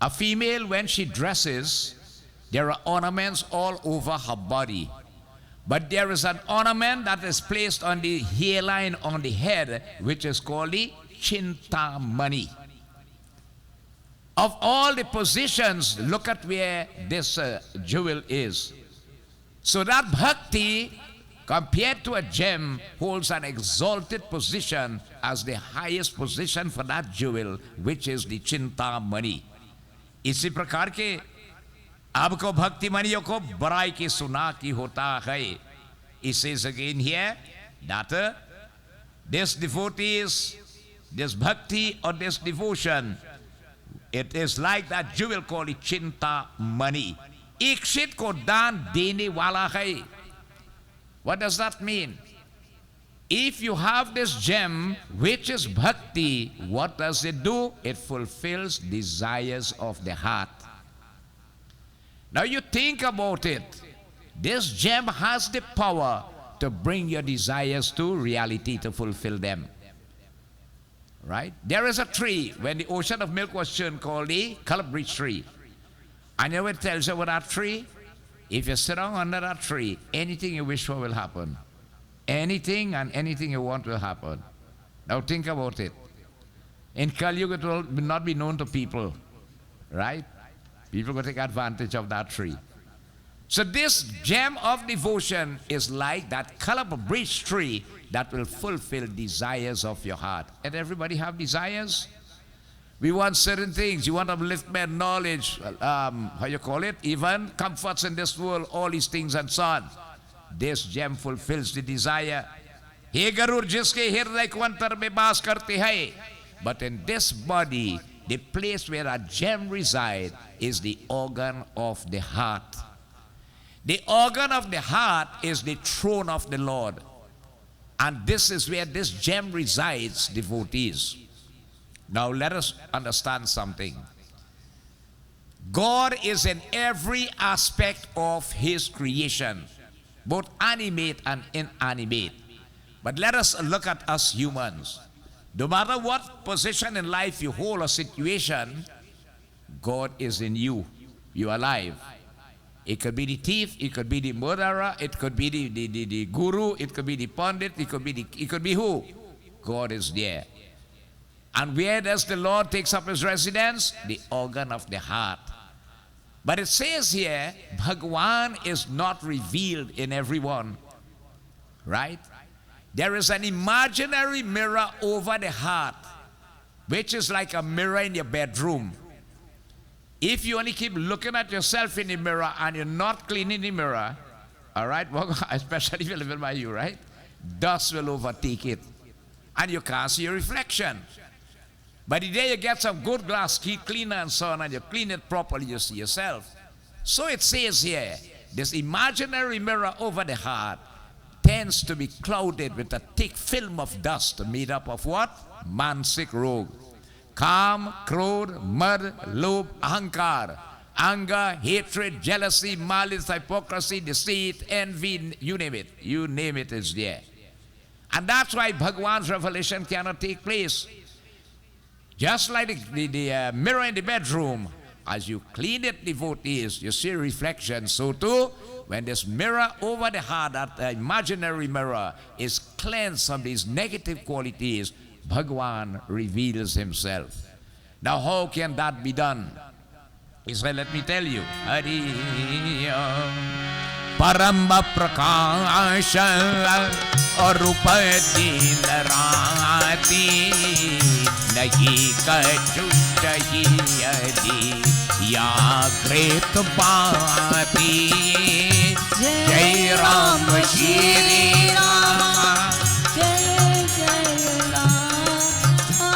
A female, when she dresses, there are ornaments all over her body. But there is an ornament that is placed on the hairline on the head, which is called the Chintamani. Of all the positions, look at where this jewel is. So that bhakti, compared to a gem, holds an exalted position as the highest position for that jewel, which is the Chintamani. इसी प्रकार के आपको भक्ति मनियों को बड़ाई की सुना की होता है. It says again here that this devotees, this bhakti or this devotion, it is like that jewel called Chintamani. Ikshit ko daan dene wala hai. What does that mean? If you have this gem, which is bhakti, what does it do? It fulfills desires of the heart. Now you think about it. This gem has the power to bring your desires to reality, to fulfill them. Right? There is a tree, when the ocean of milk was churned, called the Calabrese tree. I know it tells you about that tree. If you sit down under that tree, anything you wish for will happen. Anything and anything you want will happen. Now think about it. In Kali Yuga, it will not be known to people. Right? People will take advantage of that tree. So this gem of devotion is like that Calabrese tree that will fulfill desires of your heart. And everybody have desires? We want certain things. You want upliftment, knowledge, how you call it? Even comforts in this world, all these things and so on. This gem fulfills the desire. He garur jiske hirday ko antar mein baas karte hai. But in this body, the place where a gem resides is the organ of the heart. The organ of the heart is the throne of the Lord. And this is where this gem resides, devotees. Now let us understand something. God is in every aspect of His creation, both animate and inanimate. But let us look at us humans. No matter what position in life you hold or situation, God is in you. You are alive. It could be the thief, it could be the murderer, it could be the guru, it could be the pundit, it could be who? God is there. And where does the Lord takes up His residence? The organ of the heart. But it says here, Bhagwan is not revealed in everyone. Right? There is an imaginary mirror over the heart, which is like a mirror in your bedroom. If you only keep looking at yourself in the mirror and you're not cleaning the mirror, all right, well, especially if you live by you, right? Dust will overtake it. And you can't see your reflection. But the day you get some good glass cleaner and so on, and you clean it properly, you see yourself. So it says here, this imaginary mirror over the heart tends to be clouded with a thick film of dust made up of what? Mansik rog. Kam, krodh, mad, lobh, ahankar, anger, hatred, jealousy, malice, hypocrisy, deceit, envy, you name it. You name it is there. And that's why Bhagwan's revelation cannot take place. Just like the mirror in the bedroom, as you clean it, devotees, you see reflection. So too, when this mirror over the heart, that imaginary mirror, is cleansed from these negative qualities, Bhagwan reveals Himself. Now how can that be done? He said, let me tell you. Hariyam Paramba Prakasha Arupati Narati Nahi Kachuttahi Adi Ya Great Bhati Jai Ram Shri Rama
Jai Jai Rama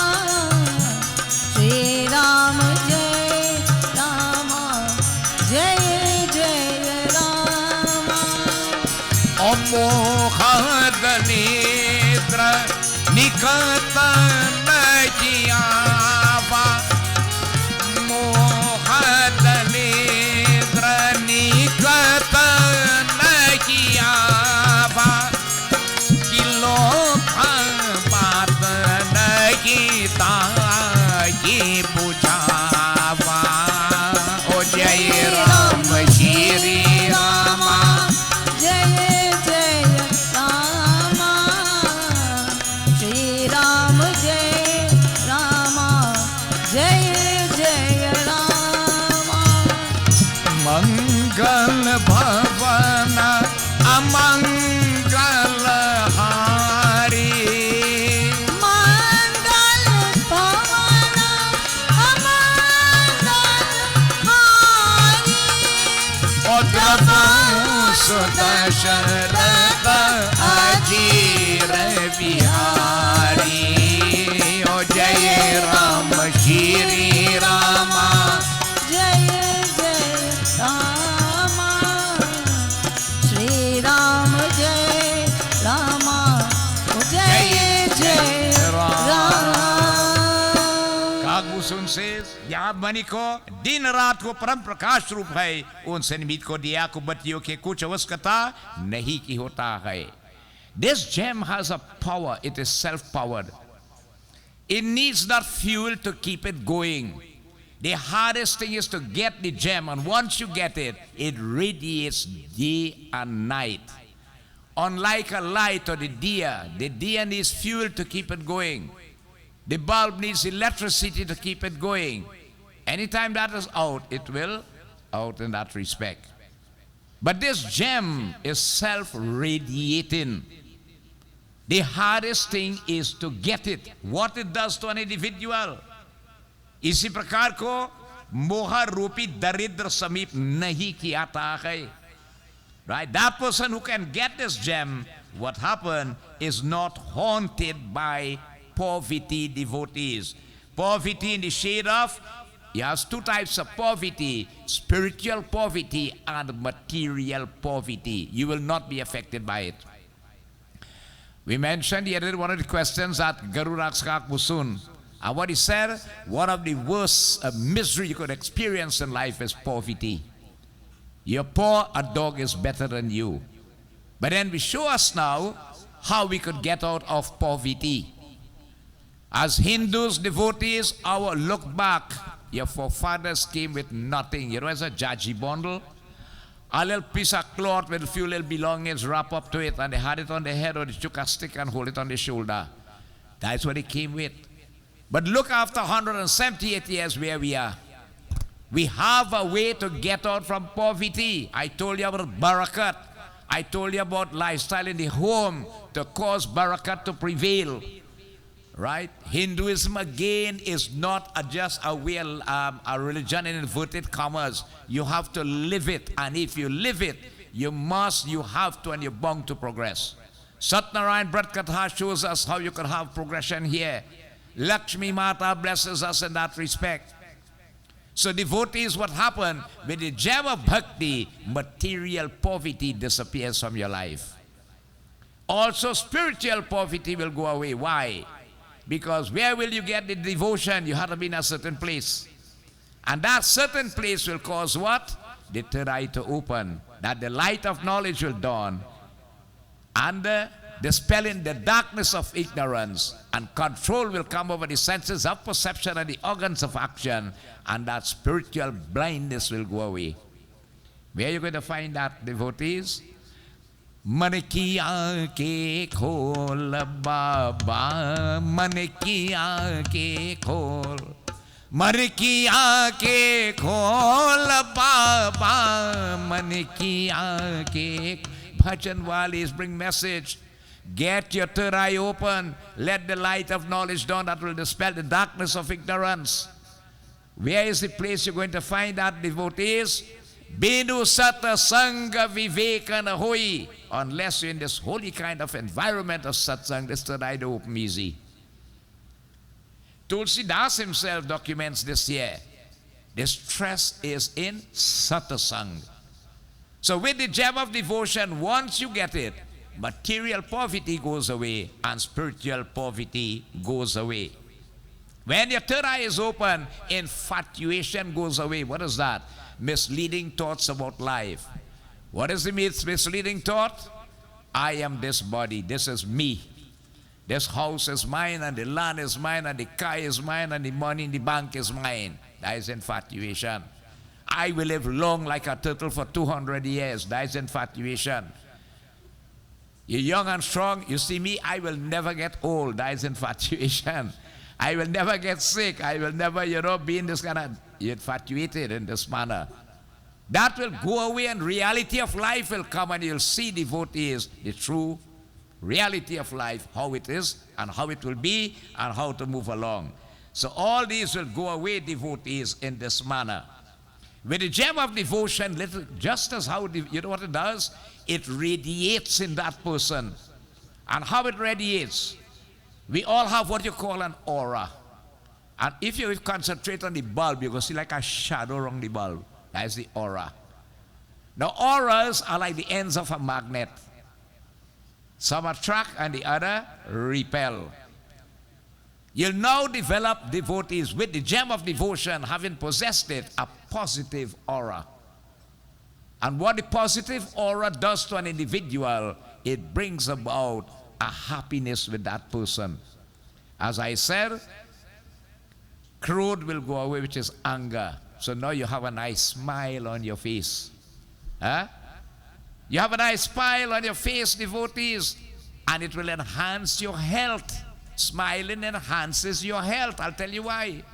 Shri Rama Jai Rama Jai Jai Rama
Amokha Danitra Nikata Najiyava Moha Danitra Nikata Najiyava Kilo Bhat Najita Ki Pujava O Jai Ram Shri Rama
Jai Jai Rama Shri Rama Jai Rama Jai Jai Rama
Mangal Bhavana Amangal Hari
Mangal Bhavana Amangal Hari
Odrabu Sudasharata Ajir Vihari O Jai Ram Shri Rama
Jai Jai Rama Shri Rama Jai Rama Jai Jai Rama
उनसे या मणि को दिन रात को परम प्रकाश रूप है, उनसे निमित्त को दिया को बत्तियों के कुछ आवश्यकता नहीं की होता है. This gem has a power. It is self-powered. It needs that fuel to keep it going. The hardest thing is to get the gem, and once you get it, it radiates day and night. Unlike a light or the deer needs fuel to keep it going. The bulb needs electricity to keep it going. Anytime that is out, it will out in that respect. But this gem is self-radiating. The hardest thing is to get it. What it does to an individual. इसी प्रकार को मोह रूपी दरिद्र समीप नहीं किया है. Right? That person who can get this gem, what happened is not haunted by poverty devotees. Poverty in the shade of, he has two types of poverty, spiritual poverty and material poverty. You will not be affected by it. We mentioned here one of the questions at Garurakskak Musun. And what he said, one of the worst misery you could experience in life is poverty. You're poor, a dog is better than you. But then we show us now how we could get out of poverty. As Hindus, devotees, our look back, your forefathers came with nothing. You know, as a jaji bundle, a little piece of cloth with a few little belongings wrapped up to it, and they had it on their head, or they took a stick and hold it on their shoulder. That's what they came with. But look, after 178 years where we are. We have a way to get out from poverty. I told you about barakat. I told you about lifestyle in the home to cause barakat to prevail. Right? Hinduism again is not just a religion in inverted commas. You have to live it, and if you live it, you have to, and you're bound to progress. Satnarayan Brat Katha shows us how you can have progression here. Lakshmi Mata blesses us in that respect. So devotees, what happened? With the gem of bhakti, material poverty disappears from your life. Also spiritual poverty will go away. Why? Because where will you get the devotion? You have to be in a certain place. And that certain place will cause what? The third eye to open. That the light of knowledge will dawn. And dispelling the darkness of ignorance. And control will come over the senses of perception and the organs of action. And that spiritual blindness will go away. Where are you going to find that, devotees? मन की आंखें खोल बाबा, मन की आंखें खोल, मन की आंखें खोल बाबा, मन की आंखें. Bhajan walis bring message. Get your third eye open. Let the light of knowledge dawn that will dispel the darkness of ignorance. Where is the place you're going to find that, devotees? Binu Sata Sangha Vivekana Hoi. Unless you're in this holy kind of environment of satsang, this third eye to open easy. Tulsidas himself documents this here. The stress is in satsang. So with the gem of devotion, once you get it, material poverty goes away and spiritual poverty goes away. When your third eye is open, infatuation goes away. What is that? Misleading thoughts about life. What is the misleading thought? I am this body, this is me. This house is mine, and the land is mine, and the car is mine, and the money in the bank is mine. That is infatuation. I will live long like a turtle for 200 years. That is infatuation. You're young and strong. You see me, I will never get old. That is infatuation. I will never get sick. I will never, be in this kind of, you're infatuated in this manner. That will go away, and reality of life will come, and you'll see, devotees, the true reality of life, how it is, and how it will be, and how to move along. So all these will go away, devotees, in this manner. With the gem of devotion, just as how, you know what it does? It radiates in that person. And how it radiates? We all have what you call an aura. And if you concentrate on the bulb, you're going to see like a shadow around the bulb. That is the aura. Now, auras are like the ends of a magnet. Some attract and the other repel. You'll now develop devotees with the gem of devotion, having possessed it, a positive aura. And what the positive aura does to an individual, it brings about a happiness with that person. As I said, crude will go away, which is anger. So now you have a nice smile on your face. Huh? You have a nice smile on your face, devotees, and it will enhance your health. Smiling enhances your health. I'll tell you why.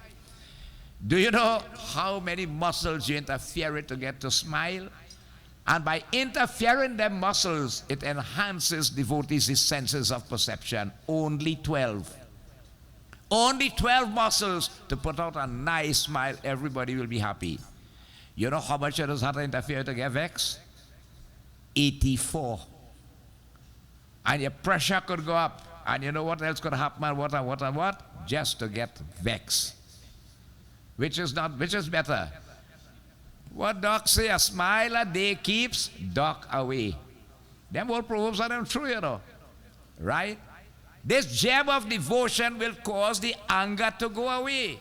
Do you know how many muscles you interfere with to get to smile? And by interfering them muscles, it enhances devotees' senses of perception. Only 12. Only 12 muscles to put out a nice smile. Everybody will be happy. You know how much it has had to interfere to get vexed? 84. And your pressure could go up. And you know what else could happen? What? Just to get vexed. Which is better? What doc say? A smile a day keeps doc away. Them old proverbs are them true, you know. Right? This gem of devotion will cause the anger to go away.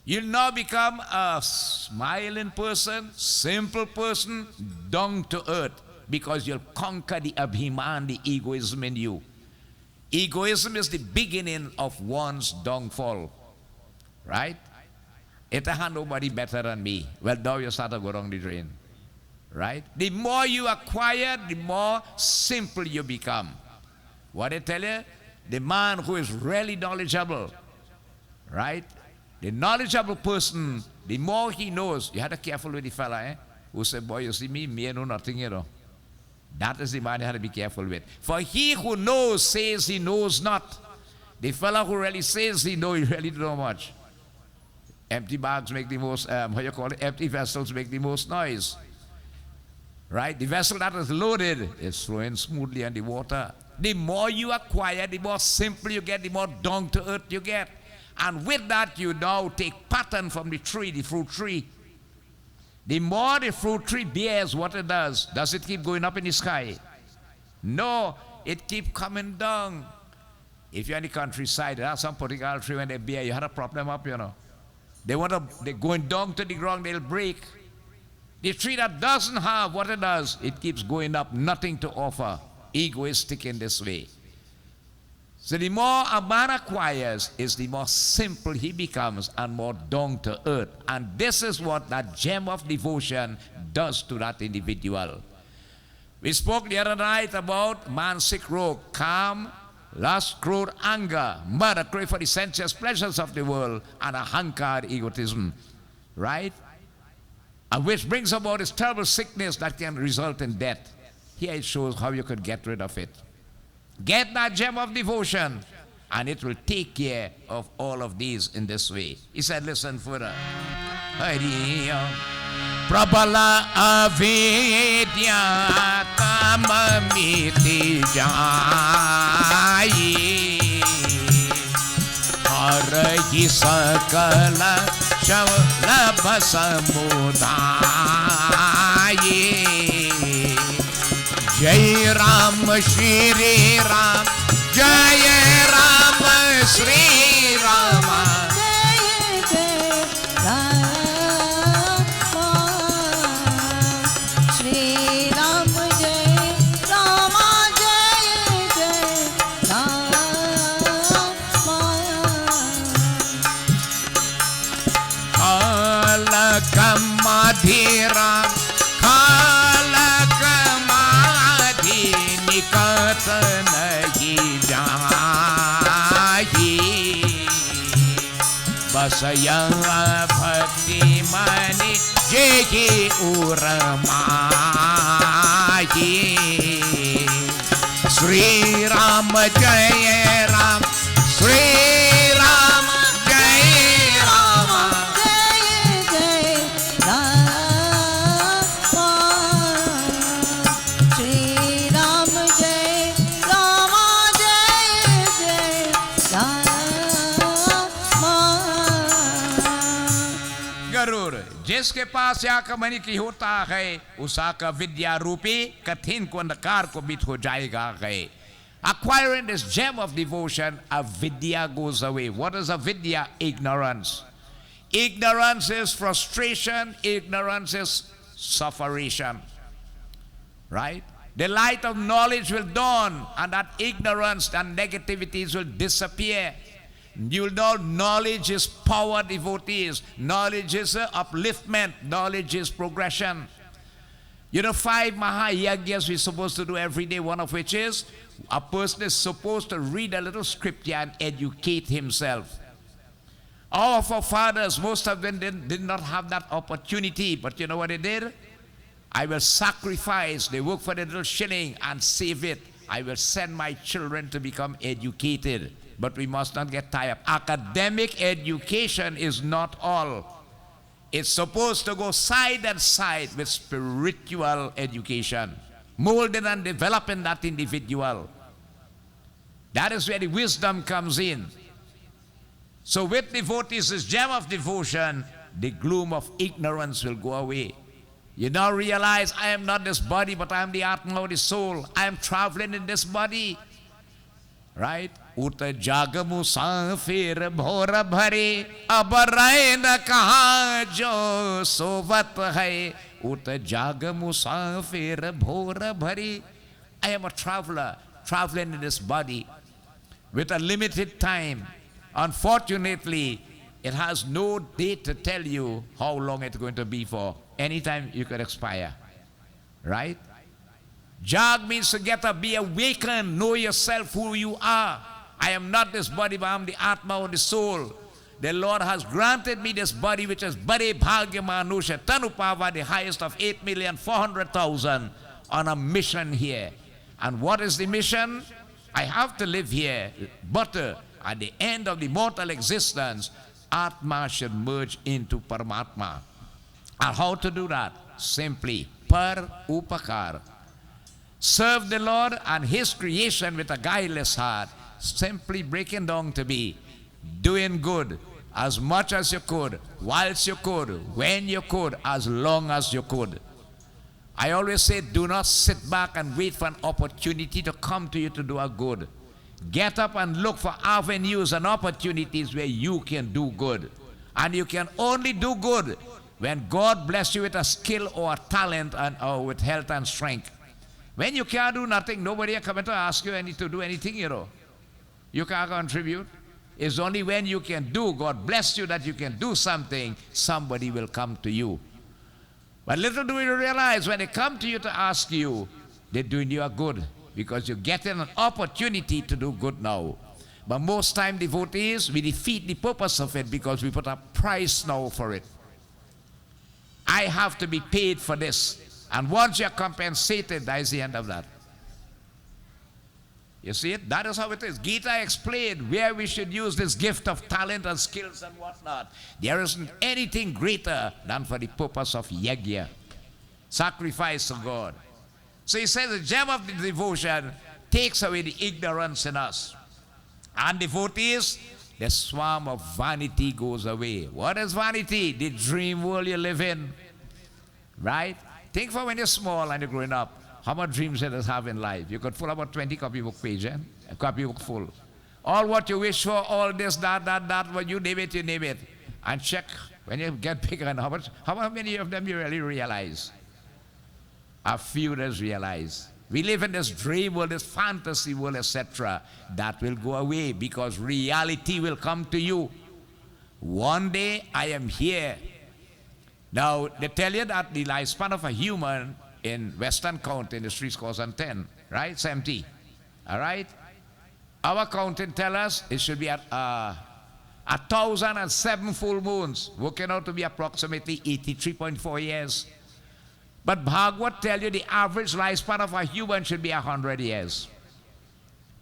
You'll now become a smiling person, simple person, down to earth, because you'll conquer the abhiman, the egoism in you. Egoism is the beginning of one's downfall. Right? It ain't nobody better than me. Well, now you start to go down the drain. Right? The more you acquire, the more simple you become. What I tell you? The man who is really knowledgeable, right? The knowledgeable person, the more he knows, you had to be careful with the fella, who said, boy, you see me, I know nothing, you know. That is the man you have to be careful with. For he who knows says he knows not. The fella who really says he knows, he really don't know much. Empty bags make the most, empty vessels make the most noise. Right? The vessel that is loaded is flowing smoothly on the water. The more you acquire, the more simple you get, the more down to earth you get. And with that, you now take pattern from the tree, the fruit tree. The more the fruit tree bears what it does it keep going up in the sky? No, it keep coming down. If you're in the countryside, there are some particular tree when they bear, you had to prop them up, you know. They're going down to the ground, they'll break. The tree that doesn't have what it does, it keeps going up, nothing to offer. Egoistic in this way. So the more a man acquires, is the more simple he becomes and more down to earth. And this is what that gem of devotion does to that individual. We spoke the other night about man-sick rogue, calm, lust, crude, anger, murder, crave for the sensuous pleasures of the world, and a hankard egotism. Right? And which brings about this terrible sickness that can result in death. Here it shows how you could get rid of it. Get that gem of devotion, and it will take care of all of these in this way. He said, listen further. Prabala avidya tamamiti jayi harayi sakala shavlabha samudayi Jai Ram Shri Ram Jai Ram Shri Rama
Jai Jai Rama Shri Rama Jai Rama Jai Jai Rama
Kalakamadhira निकट नहीं जाही बस भक्ति मनि जेहि उरमाही श्री राम जय राम श्री राम जय Ram
Jai Jai Rama Shri Rama Jai Rama Jai Jai Rama
Garuda जिसके पास याक मणि की होता है उसा का विद्या रूपी कठिन को अंधकार को बीत हो जाएगा गए Acquiring this gem of devotion, avidya goes away. What is avidya? Ignorance. Ignorance is frustration. Ignorance is sufferation. Right? The light of knowledge will dawn, and that ignorance and negativities will disappear. You'll know knowledge is power, devotees. Knowledge is upliftment. Knowledge is progression. You know, 5 Mahayagyas we're supposed to do every day, one of which is a person is supposed to read a little scripture and educate himself. Our forefathers, most of them did not have that opportunity, but you know what they did? I will sacrifice, they work for the little shilling and save it. I will send my children to become educated. But we must not get tired. Academic education is not all. It's supposed to go side and side with spiritual education, molding and developing that individual. That is where the wisdom comes in. So with devotees, this gem of devotion, the gloom of ignorance will go away. You now realize, I am not this body, but I am the Atma, the soul. I am traveling in this body. Right? Uta jag musafir bhora bhare, ab rahe na kaha jo sovat hai. Uta jag musafir bhora bhare. I am a traveler, traveling in this body with a limited time. Unfortunately, it has no date to tell you how long it's going to be for. Anytime you could expire. Right? Jag means to get up, be awakened, know yourself, who you are. I am not this body, but I am the Atma or the soul. The Lord has granted me this body, which is Bade Bhagya Manusha, Tanupava, the highest of 8,400,000, on a mission here. And what is the mission? I have to live here, but at the end of the mortal existence, Atma should merge into Paramatma. And how to do that? Simply, par upakar. Serve the Lord and His creation with a guileless heart, simply breaking down to be doing good as much as you could, whilst you could, when you could, as long as you could. I always say, do not sit back and wait for an opportunity to come to you to do a good. Get up and look for avenues and opportunities where you can do good. And you can only do good when God bless you with a skill or a talent or with health and strength. When you can't do nothing, nobody will come to ask you to do anything, you know. You can't contribute. It's only when you can do, God bless you that you can do something, somebody will come to you. But little do you realize, when they come to you to ask you, they're doing you a good, because you're getting an opportunity to do good now. But most time, devotees, we defeat the purpose of it because we put a price now for it. I have to be paid for this. And once you're compensated, that is the end of that. You see it? That is how it is. Gita explained where we should use this gift of talent and skills and whatnot. There isn't anything greater than for the purpose of yagya, sacrifice to God. So he says the gem of the devotion takes away the ignorance in us. And devotees, the swarm of vanity goes away. What is vanity? The dream world you live in. Right? Think for when you're small and you're growing up, how much dreams you have in life. You could fill about 20 copybook pages, a copybook full. All what you wish for, all this, that, what you name it. And check when you get bigger and how many of them you really realize? A few does realize. We live in this dream world, this fantasy world, etc. That will go away because reality will come to you. One day I am here. Now, they tell you that the lifespan of a human in Western County, in the streets called 10, right? 70. All right? Our counting tell us it should be at 1,007 full moons, working out to be approximately 83.4 years. But Bhagavad tell you the average lifespan of a human should be 100 years.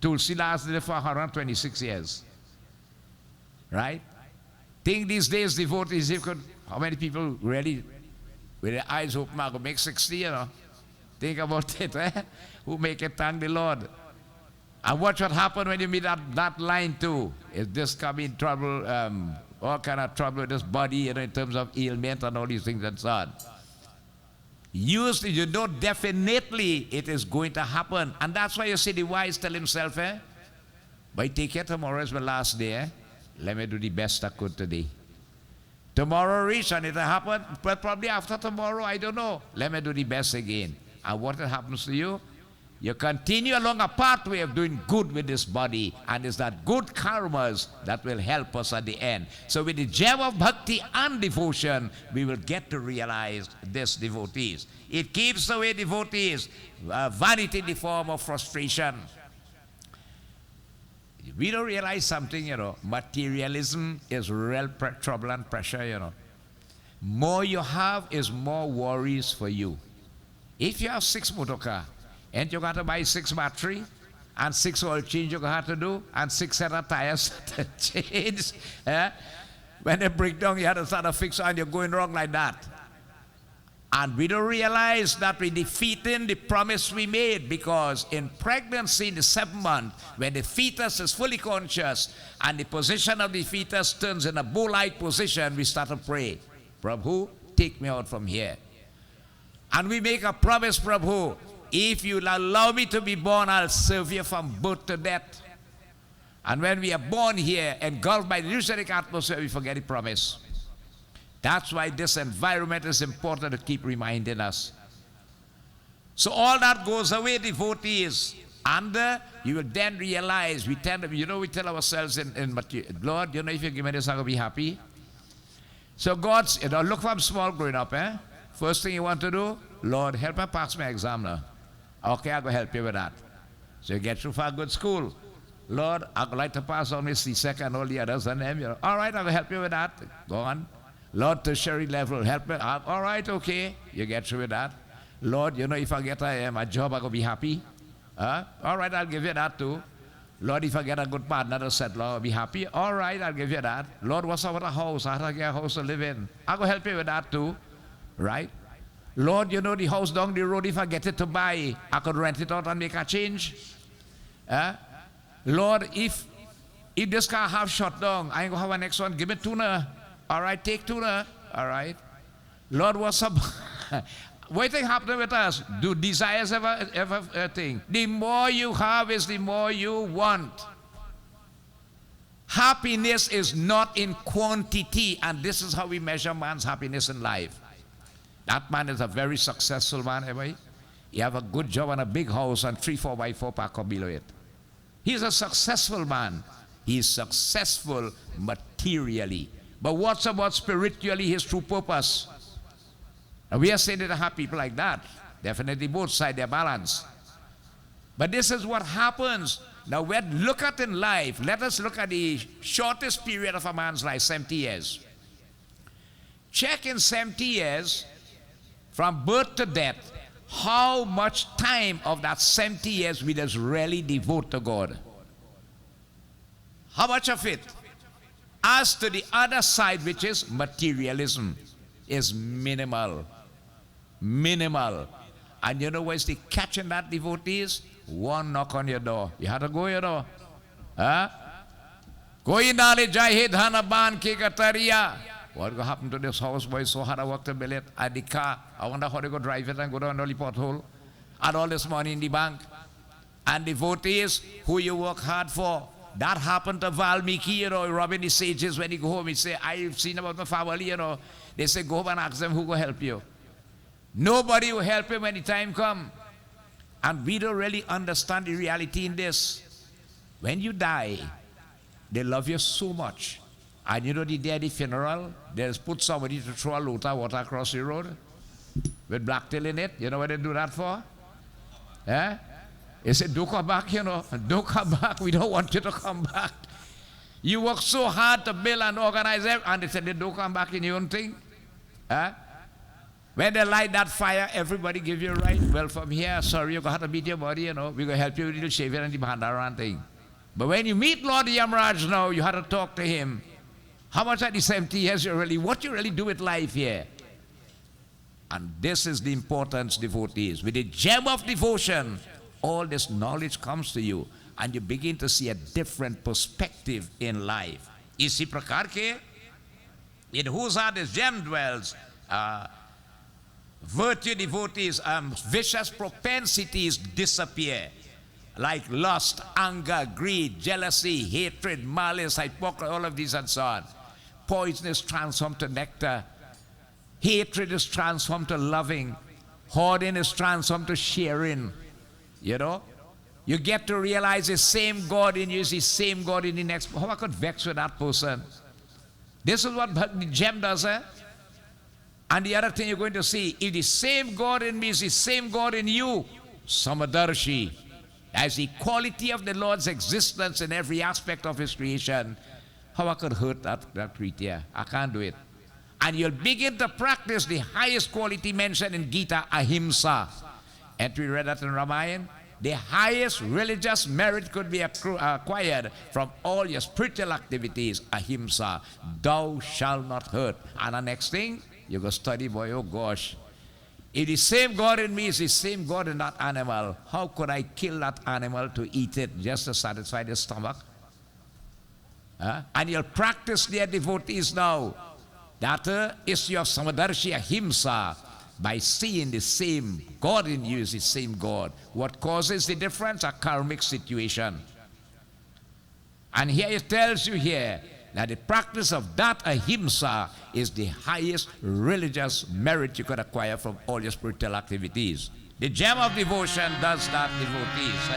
Tulsidas did it for 126 years. Right? Think these days, devotees, if could, how many people really, with their eyes open, could make 60, you know? Think about it, eh? Who make it, thank the Lord. And watch what happen when you meet that line too. Is this coming trouble, all kind of trouble with this body, you know, in terms of ailment and all these things and so on. You know definitely it is going to happen. And that's why you see the wise tell himself, but take care, tomorrow is my last day. Let me do the best I could today. Tomorrow reach and it'll happen, but probably after tomorrow, I don't know. Let me do the best again. And what happens to you? You continue along a pathway of doing good with this body, and it's that good karmas that will help us at the end. So with the gem of bhakti and devotion, we will get to realize this, devotees. It keeps away devotees, vanity in the form of frustration. We don't realize something, materialism is real trouble and pressure, More you have is more worries for you. If you have 6 motor car, and you got to buy 6 battery, and 6 oil change you have to do, and 6 set of tires to change. When they break down, you have to start to fix, and you're going wrong like that. And we don't realize that we're defeating the promise we made, because in pregnancy in the 7th month, when the fetus is fully conscious and the position of the fetus turns in a bull-like position, we start to pray, Prabhu, take me out from here. And we make a promise, Prabhu, if you allow me to be born, I'll serve you from birth to death. And when we are born here, engulfed by the eucharistic atmosphere, we forget the promise. That's why this environment is important to keep reminding us. So all that goes away, devotees. And you will then realize, we tell ourselves in Lord, if you give me this, I'm going to be happy. So God's, look from small growing up, First thing you want to do, Lord, help me pass my exam now. Okay, I'll go help you with that. So you get through for a good school. Lord, I'd like to pass on this C-Sec and all the others and them. All right, I'll help you with that. Go on. Lord, tertiary level, help me. All right, okay. You get through with that. Lord, if I get a job, I'm going to be happy. All right, I'll give you that too. Lord, if I get a good partner to settle, I'll be happy. All right, I'll give you that. Lord, what's up with a house? I have to get a house to live in. I'll go help you with that too. Right? Lord, the house down the road, if I get it to buy, I could rent it out and make a change. Lord, if this car have shut down, I ain't going to have a next one. Give me tuner. All right, take tuner. All right. Lord, what's up? What thing happening with us? Do desires ever thing? The more you have is the more you want. Happiness is not in quantity, and this is how we measure man's happiness in life. That man is a very successful man, everybody. He have a good job and a big house and 3 4x4 park up below it. He's a successful man. He's successful materially. But what's about spiritually his true purpose? And we are saying that there are people like that. Definitely both sides, they're balanced. But this is what happens. Now, when look at in life, let us look at the shortest period of a man's life, 70 years. Check in 70 years, from birth to death, how much time of that 70 years we just really devote to God. How much of it? As to the other side, which is materialism, is minimal. Minimal. And you know where's the catch in that, devotees? One knock on your door. You have to go your door. Koi nale jai dhana ban ke katariya. What will happen to this house, boy? So hard I work to build it. And the car, I wonder how they go drive it and go down the pothole. And all this money in the bank. And devotees, who you work hard for. That happened to Valmiki, robbing the sages when he go home. He say, I've seen about my family, They say, go home and ask them who will help you. Nobody will help him when the time comes. And we don't really understand the reality in this. When you die, they love you so much. And the day of the funeral, they just put somebody to throw a load of water across the road with black tail in it. You know what they do that for? They said, don't come back, Don't come back. We don't want you to come back. You work so hard to build and organize it, and they said, don't come back in your own thing. When they light that fire, everybody give you a right. Well, from here, sorry, you're going to have to beat your body, We're going to help you with the shaving and the bhandaran thing. But when you meet Lord Yamaraj now, you have to talk to him. How much are the 70 years what you really do with life here? And this is the importance, devotees. With the gem of devotion, all this knowledge comes to you, and you begin to see a different perspective in life. Isi prakar ke, in whose heart this gem dwells, Virtue devotees, vicious propensities disappear. Like lust, anger, greed, jealousy, hatred, malice, hypocrisy, all of these and so on. Poison is transformed to nectar. Hatred is transformed to loving. Hoarding is transformed to sharing. You know? You get to realize the same God in you is the same God in the next. How I could vex with that person? This is what the gem does, eh? And the other thing you're going to see, if the same God in me is the same God in you, Samadarshi, as the quality of the Lord's existence in every aspect of His creation, how I could hurt that creature? I can't do it. And you'll begin to practice the highest quality mentioned in Gita, ahimsa. And we read that in Ramayana. The highest religious merit could be acquired from all your spiritual activities, ahimsa. Thou shalt not hurt. And the next thing, you go study, boy, oh gosh. If the same God in me is the same God in that animal, how could I kill that animal to eat it just to satisfy the stomach? And you'll practice their devotees now. That issue of Samadarshi ahimsa, by seeing the same God in you is the same God. What causes the difference? A karmic situation. And here it tells you here that the practice of that ahimsa is the highest religious merit you could acquire from all your spiritual activities. The gem of devotion does that, devotees.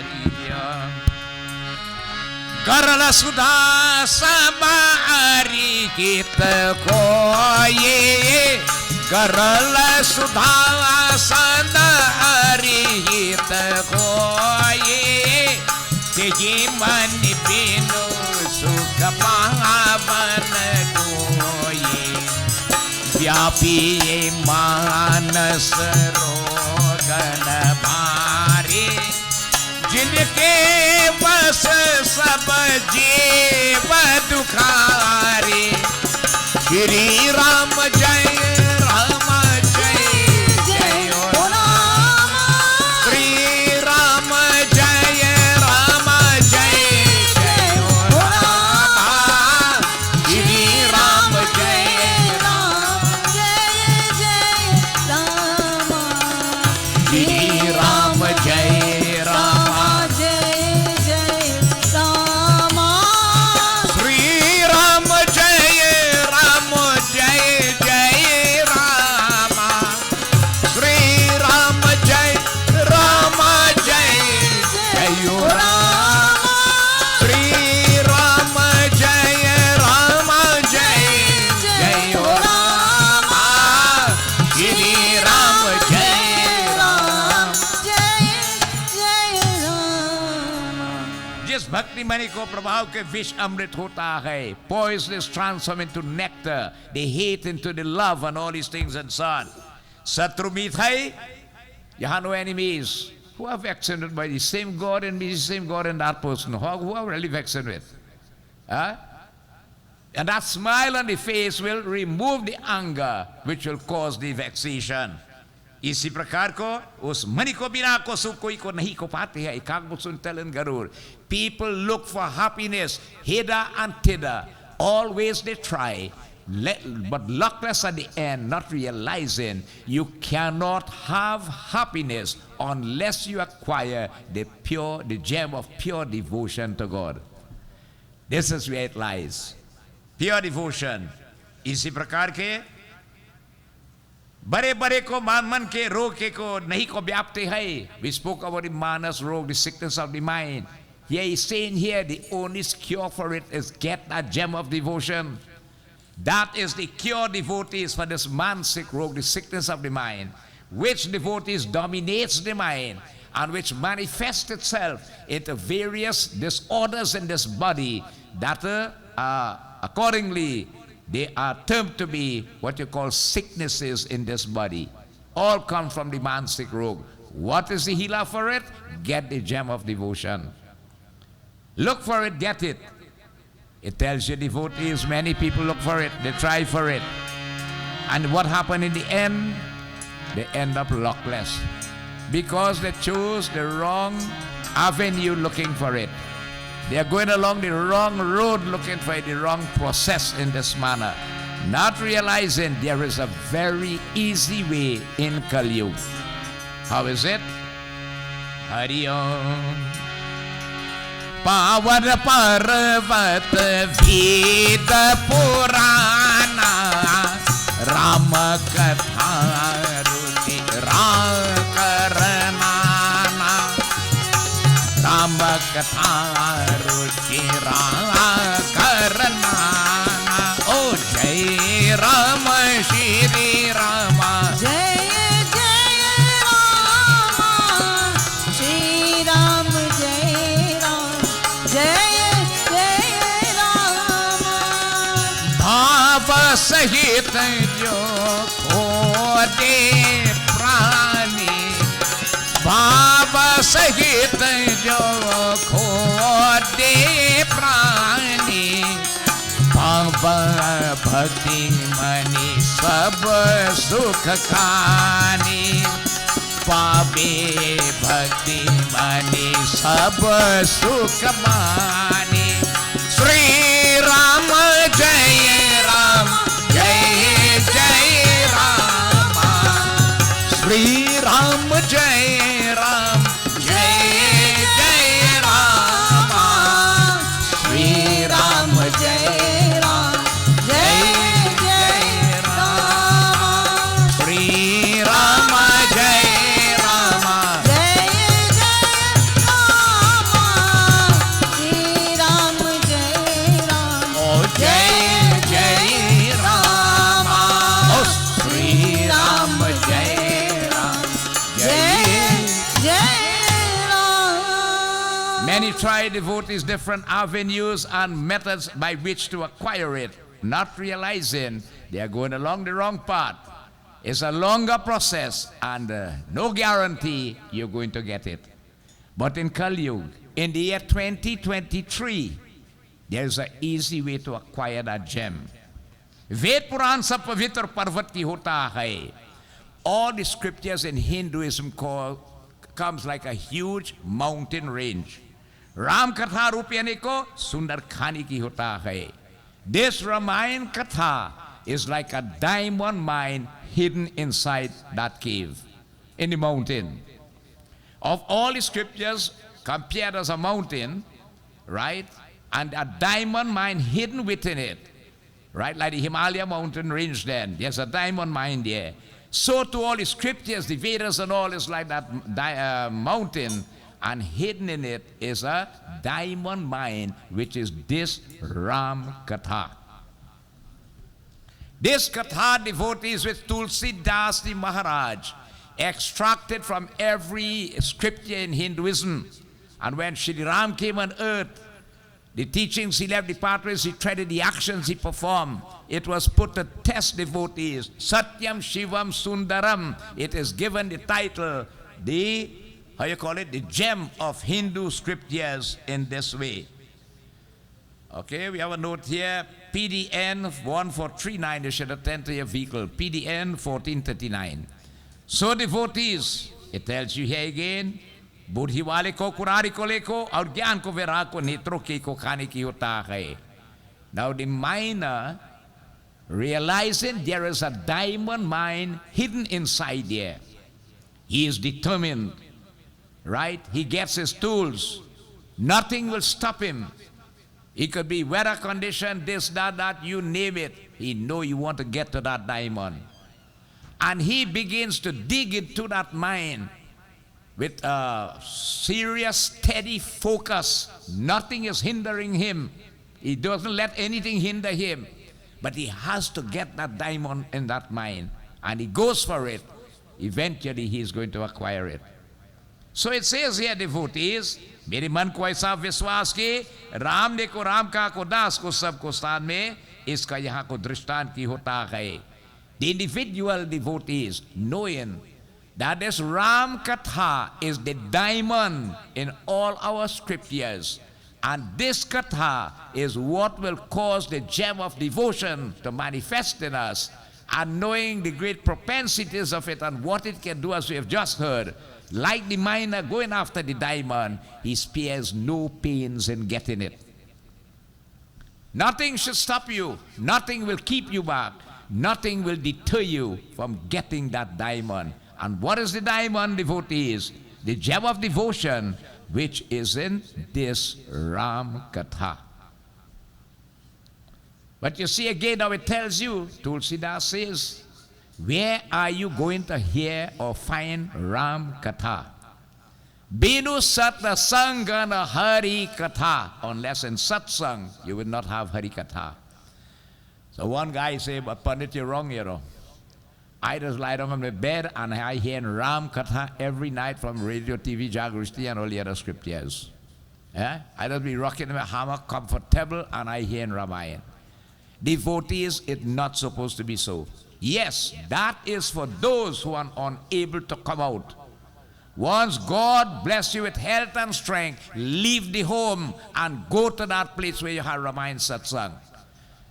Karala sudha samari kita koye, Karala sudha samari kita koye, Teji mani pinu sukha pavan koye, Vyapi manas rogan bhari, जिनके बस सब जीव दुखारे, श्री राम जय जय हो राम, श्री राम जय जय हो राम, श्री राम जय राम, श्री राम जय भक्ति मणि को प्रभाव के विष अमृत होता है. Poison is transformed into nectar, the hate into the love, and all these things and so on. Satru meet hai, you have no enemies. Who are vexed by the same God in me, the same God in that person? Who are really vexed with? And that smile on the face will remove the anger which will cause the vexation. इसी प्रकार को उस मणि को बिना को सुख कोई को नहीं को पाते हैं. एकाग्र Garuda. People look for happiness hither and thither. Always they try, but luckless at the end, not realizing you cannot have happiness unless you acquire the gem of pure devotion to God. This is where it lies. Pure devotion. इसी प्रकार के बड़े बड़े को मन के रोग के को नहीं को व्याप्ति है. We spoke about the manas rog, the sickness of the mind. Here he's saying here the only cure for it is get that gem of devotion. That is the cure, devotees, for this mansic rog, the sickness of the mind, which devotees dominates the mind and which manifests itself into various disorders in this body that accordingly they are termed to be what you call sicknesses in this body. All come from the mansic rog. What is the healer for it? Get the gem of devotion. Look for it, get it. It tells you devotees, many people look for it, they try for it. And what happened in the end? They end up luckless. Because they chose the wrong avenue looking for it. They are going along the wrong road looking for it, the wrong process in this manner. not realizing there is a very easy way in Kali Yuga. How is it? Hari Om. Pavar Parvat Veda Purana Rama Katha Ruchi Rakaranana Rama Katha Ruchi Rakaranana. Oh Jai Rama Shri Rama
Jai Jai Rama, Shri Ram Jai Ram, Jai Jai Rama.
Bhava Sahit Jo Khode Prani Bhava Sahit Jo Khode Prani Bhava Bhakti Mani Sab Sukh Khani Pabe Bhakti Mani Sab Sukh Mani Sri Ram Jai Ram Jai Jai Rama Sri Ram Jai Ram Jai Jai Rama Sri Ram Jai
Ram, Jai Jai Rama,
Sri Ram Jai Rama
Jai Jai Rama, Shri Ram Jai Ram,
Oh Jai Jai Rama Oh Sri Ram Jai Ram
Jai Jai Ram.
Many try devotees different avenues and methods by which to acquire it, not realizing they are going along the wrong path. It's a longer process and no guarantee you're going to get it. But in Kali Yuga, in the year 2023, there's an easy way to acquire that gem. Ved Puran sa pavitr parvat ki hota hai. All the scriptures in Hinduism comes like a huge mountain range. Ram Katha Rupyane ko Sundar Khani ki hota hai. This Ramayana Katha is like a diamond mine hidden inside that cave in the mountain. Of all the scriptures compared as a mountain, right? And a diamond mine hidden within it, right? Like the Himalaya mountain range then, there's a diamond mine there. So to all the scriptures, the Vedas and all is like that mountain, and hidden in it is a diamond mine, which is this Ram Katha. This Katha devotees with Tulsidas the Maraj extracted from every scripture in Hinduism. And when Shri Ram came on earth, the teachings he left, the pathways he treaded, the actions he performed, it was put to test devotees. Satyam Shivam Sundaram. It is given the title, the gem of Hindu scriptures in this way. Okay, we have a note here, PDN 1439, you should attend to your vehicle, PDN 1439. So devotees, it tells you here again, बुद्धि वाले को कुरारी को लेको और ज्ञान को विराग को नेत्रों की को खाने की होता है. Now the miner, realizing there is a diamond mine hidden inside there, he is determined, right? He gets his tools. Nothing will stop him. It could be weather condition, this, that, you name it. He know you want to get to that diamond. And he begins to dig into that mine with a serious, steady focus. Nothing is hindering him. He doesn't let anything hinder him. But he has to get that diamond in that mine. And he goes for it. Eventually, he is going to acquire it. So it says here, devotees, मेरे मन को ऐसा विश्वास कि राम ने को राम का को दास को सब को स्थान में इसका यहाँ को दृष्टांत की होता है. The individual devotees knowing that this Ram Katha is the diamond in all our scriptures, and this Katha is what will cause the gem of devotion to manifest in us, and knowing the great propensities of it and what it can do, as we have just heard, like the miner going after the diamond, he spares no pains in getting it. Nothing should stop you. Nothing will keep you back. Nothing will deter you from getting that diamond. And what is the diamond, devotees? The gem of devotion, which is in this Ram Katha. But you see again now it tells you, Tulsidas says, where are you going to hear or find Ram Katha? Binu Satna Sangana Hari Katha. Unless in Satsang, you will not have Hari Katha. So one guy said, but Pundit, you're wrong, you know. I just lie down on my bed and I hear Ram Katha every night from radio, TV, Jagrushti and all the other scriptures. Yeah? I just be rocking my hammock comfortable and I hear Ramayana. Devotees, it's not supposed to be so. Yes, that is for those who are unable to come out. Once God bless you with health and strength, leave the home and go to that place where you have Ramayana Satsang.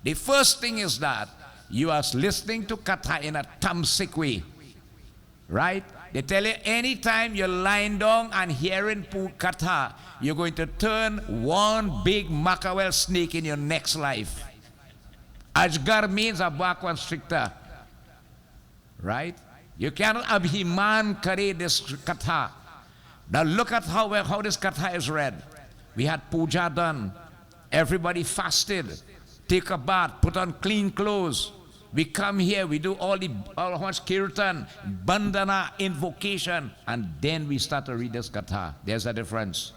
The first thing is that you are listening to Katha in a tamasic way. Right? They tell you anytime you're lying down and hearing Katha, you're going to turn one big mackerel snake in your next life. Ajgar means a boa constrictor. Right? You cannot abhiman kare this Katha. Now look at how this Katha is read. We had puja done. Everybody fasted. Take a bath, put on clean clothes. We come here, we do all much kirtan, bandana, invocation, and then we start to read this Katha. There's a difference.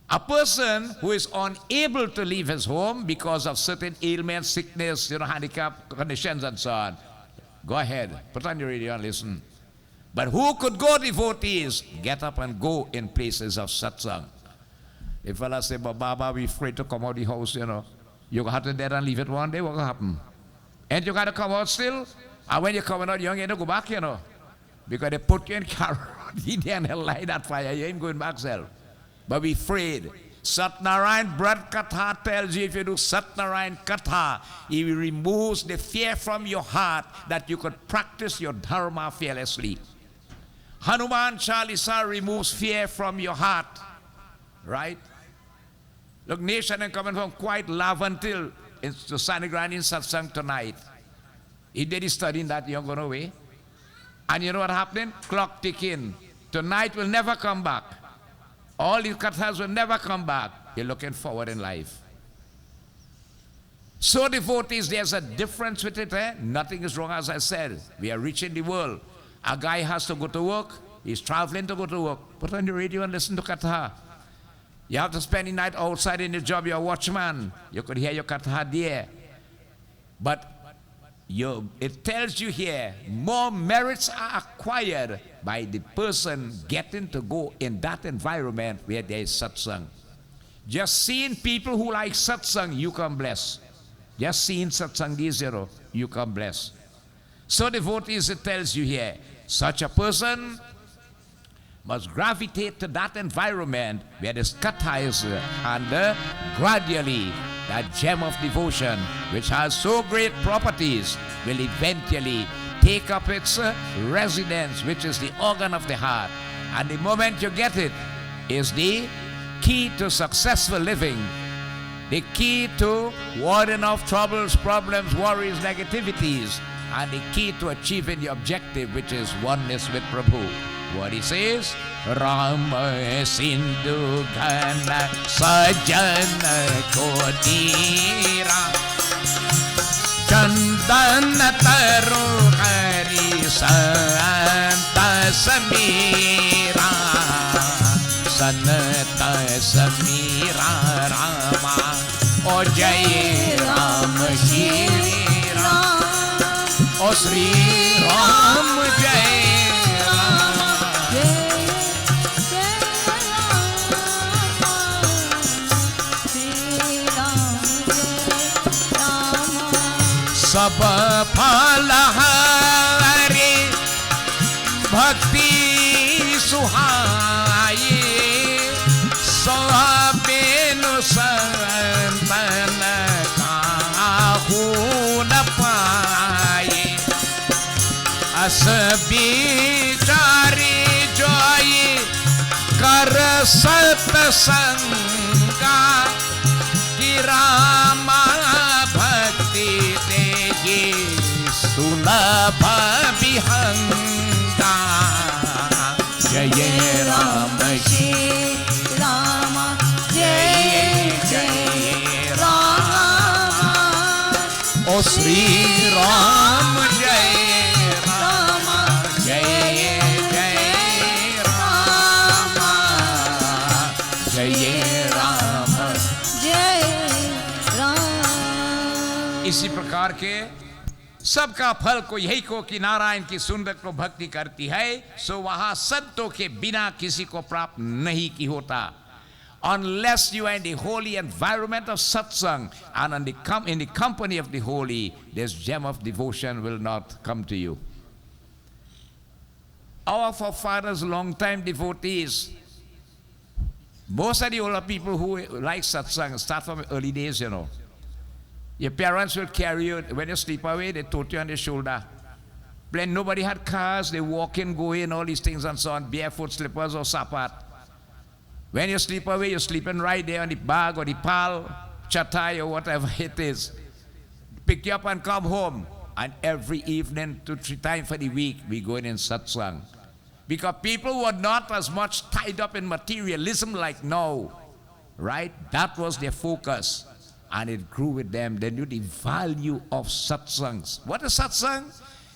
A person who is unable to leave his home because of certain ailments, sickness, handicap, conditions and so on, go ahead, put on your radio and listen. But who could go, devotees? Get up and go in places of satsang. If fella say, but Baba, we're afraid to come out of the house, you going to have to dead and leave it one day, what will happen? And you got to come out still? And when you're coming out, you ain't going to go back, because they put you in car, and they'll light that fire, you ain't going back, self. But be afraid. Satnarayan Brad Katha tells you if you do Satnarayan Katha, he removes the fear from your heart that you could practice your dharma fearlessly. Hanuman Chalisa removes fear from your heart. Right? Look, nation and coming from quite Lavantil to Sant Nagar in Satsang tonight. He did studying that young gone away. And you know what happened? Clock ticking. Tonight will never come back. All these kathas will never come back. You're looking forward in life. So devotees, there's a difference with it. Nothing is wrong, as I said. We are reaching the world. A guy has to go to work. He's traveling to go to work. Put on the radio and listen to katha. You have to spend the night outside in your job. You're a watchman. You could hear your katha there. But it tells you here, more merits are acquired by the person getting to go in that environment where there is satsang. Just seeing people who like satsang, you can bless. Just seeing satsang D0, you can bless. So devotees, it tells you here, such a person must gravitate to that environment where this katha is and gradually that gem of devotion, which has so great properties, will eventually take up its residence, which is the organ of the heart. And the moment you get it, is the key to successful living, the key to warding off troubles, problems, worries, negativities, and the key to achieving the objective, which is oneness with Prabhu. What he says, Rama Sindhu Ghana Sajana Kodira Chandana Taru Hari Santa Samira Sanata Samira Rama O Jai Ram Shri Ram O Sri Ram Jai सब फल हरि भक्ति सुहाई सबेनु संतन काहू न पाए अस बिचारी जोई कर सतसंगा bhavihanga. Jaya Rama
Shri Rama Jai Jai Rama.
O Sri Ram Jai
Rama
Jai Jai Rama Jai Rama.
Jai Rama.
इसी प्रकार के सबका फल को यही को कि नारायण की सुंदर को भक्ति करती है, सो वहां संतों के बिना किसी को प्राप्त नहीं की होता. Unless you are in the holy environment of satsang and in the company of the holy, this gem of devotion will not come to you. Our forefathers, long-time devotees, most of the older people who like satsang start from early days, you know. Your parents will carry you, when you sleep away, they tote you on their shoulder. When nobody had cars, they walk in, go in, all these things and so on, barefoot slippers or sapat. When you sleep away, you're sleeping right there on the bag or the pal, chatai or whatever it is. Pick you up and come home. And every evening, 2-3 times for the week, we go in satsang. Because people were not as much tied up in materialism like now. Right? That was their focus. And it grew with them. They knew the value of satsangs. What is satsang?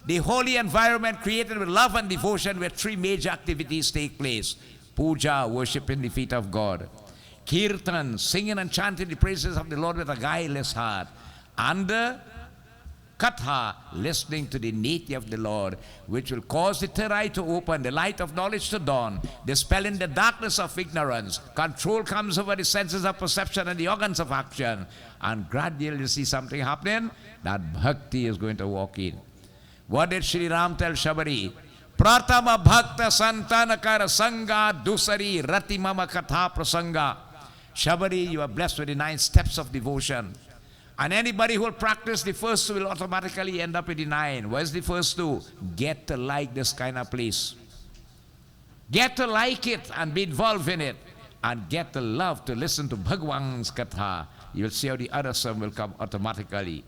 The holy environment created with love and devotion where 3 major activities take place. Puja, worshiping the feet of God. Kirtan, singing and chanting the praises of the Lord with a guileless heart. And Katha, listening to the nature of the Lord, which will cause the third eye to open, the light of knowledge to dawn, dispelling the darkness of ignorance. Control comes over the senses of perception and the organs of action. And gradually you see something happening, that bhakti is going to walk in. What did Sri Ram tell Shabari? Pratama bhakta santanakara sangha dusari rati mama katha prasanga. Shabari, you are blessed with the 9 steps of devotion. And anybody who will practice the first 2 will automatically end up with the 9. What is the first 2? Get to like this kind of place. Get to like it and be involved in it. And get to love to listen to Bhagwan's Katha. You will see how the other 7 will come automatically.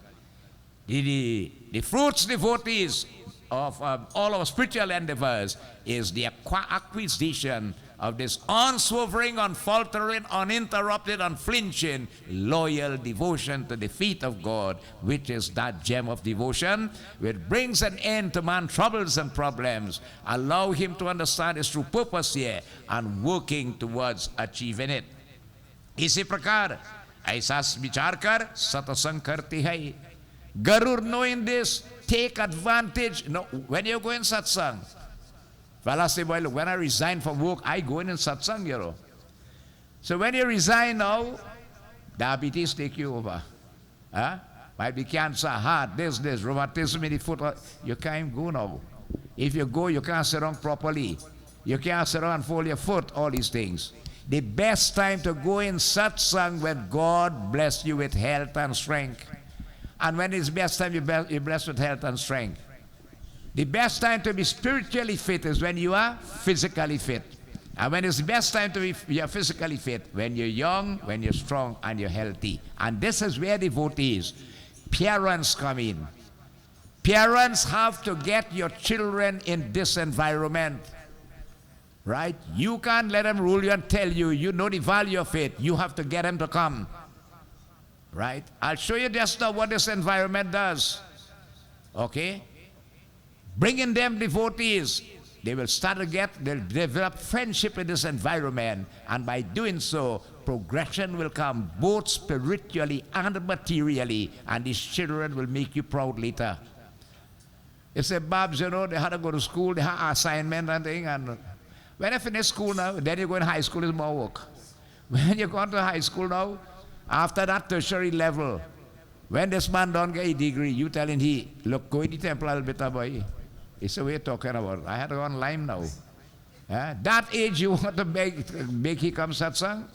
The fruits, devotees of all our spiritual endeavors is the acquisition of this unswerving, unfaltering, uninterrupted, unflinching, loyal devotion to the feet of God, which is that gem of devotion, which brings an end to man's troubles and problems, allow him to understand his true purpose here, and working towards achieving it. इसी प्रकार ऐसा विचार कर सत्संग करती है. Garur, knowing this, take advantage. No, when you go in satsang, Vela say, well, look, when I resign from work, I go in satsang, you know. So when you resign now, diabetes take you over. Huh? Might be cancer, heart, this, rheumatism in the foot. You can't go now. If you go, you can't sit down properly. You can't sit down and fold your foot, all these things. The best time to go in satsang when God bless you with health and strength. And when is the best time you're blessed with health and strength? The best time to be spiritually fit is when you are physically fit. And when is the best time to be you're physically fit? When you're young, when you're strong, and you're healthy. And this is where devotees, parents come in. Parents have to get your children in this environment. Right? You can't let them rule you and tell you, you know the value of it. You have to get them to come. Right? I'll show you just now what this environment does. Okay? Bringing them devotees, they will they'll develop friendship in this environment, and by doing so, progression will come both spiritually and materially, and these children will make you proud later. You say, Babs, you know, they had to go to school, they had assignment and thing, and when they finish school now, then you go in high school, is more work. When you go to high school now, after that tertiary level, when this man don't get a degree, you telling he, look, go in the temple a little bit, boy. It's the way you're talking about. I had to go on Lime now. That age you want to make he come satsang?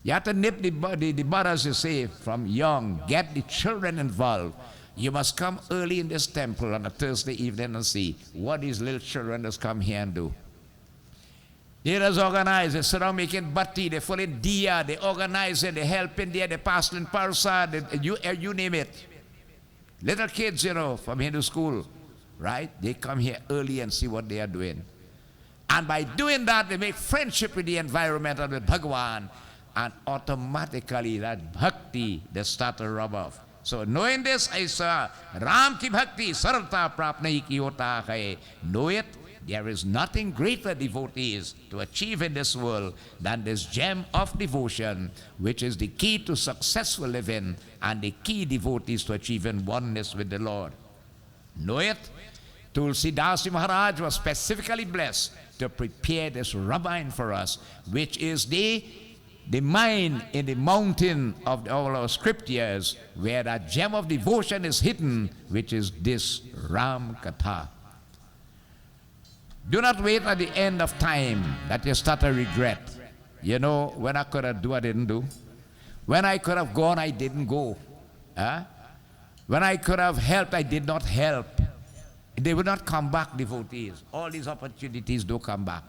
You have to nip the Maraj, you say, from young. Get the children involved. You must come early in this temple on a Thursday evening and see what these little children just come here and do. They just organize, they sit around making batti, they full in diya, they organize it, they help in there, they pass in parsa, you name it. Little kids, you know, from Hindu school. right? They come here early and see what they are doing. And by doing that, they make friendship with the environment and with Bhagavan, and automatically that bhakti, they start to rub off. So knowing this, I saw Ram ki bhakti sarvata prap nahi ki hota hai. Know it. There is nothing greater, devotees, to achieve in this world than this gem of devotion, which is the key to successful living and the key, devotees, to achieving oneness with the Lord. Know it? Tulsidas Maraj was specifically blessed to prepare this Ramayana for us, which is the mine in the mountain of all our scriptures, where that gem of devotion is hidden, which is this Ram Katha. Do not wait at the end of time that you start to regret. You know, when I could have done, I didn't do. When I could have gone, I didn't go. When I could have helped, I did not help. They will not come back, devotees. All these opportunities do come back.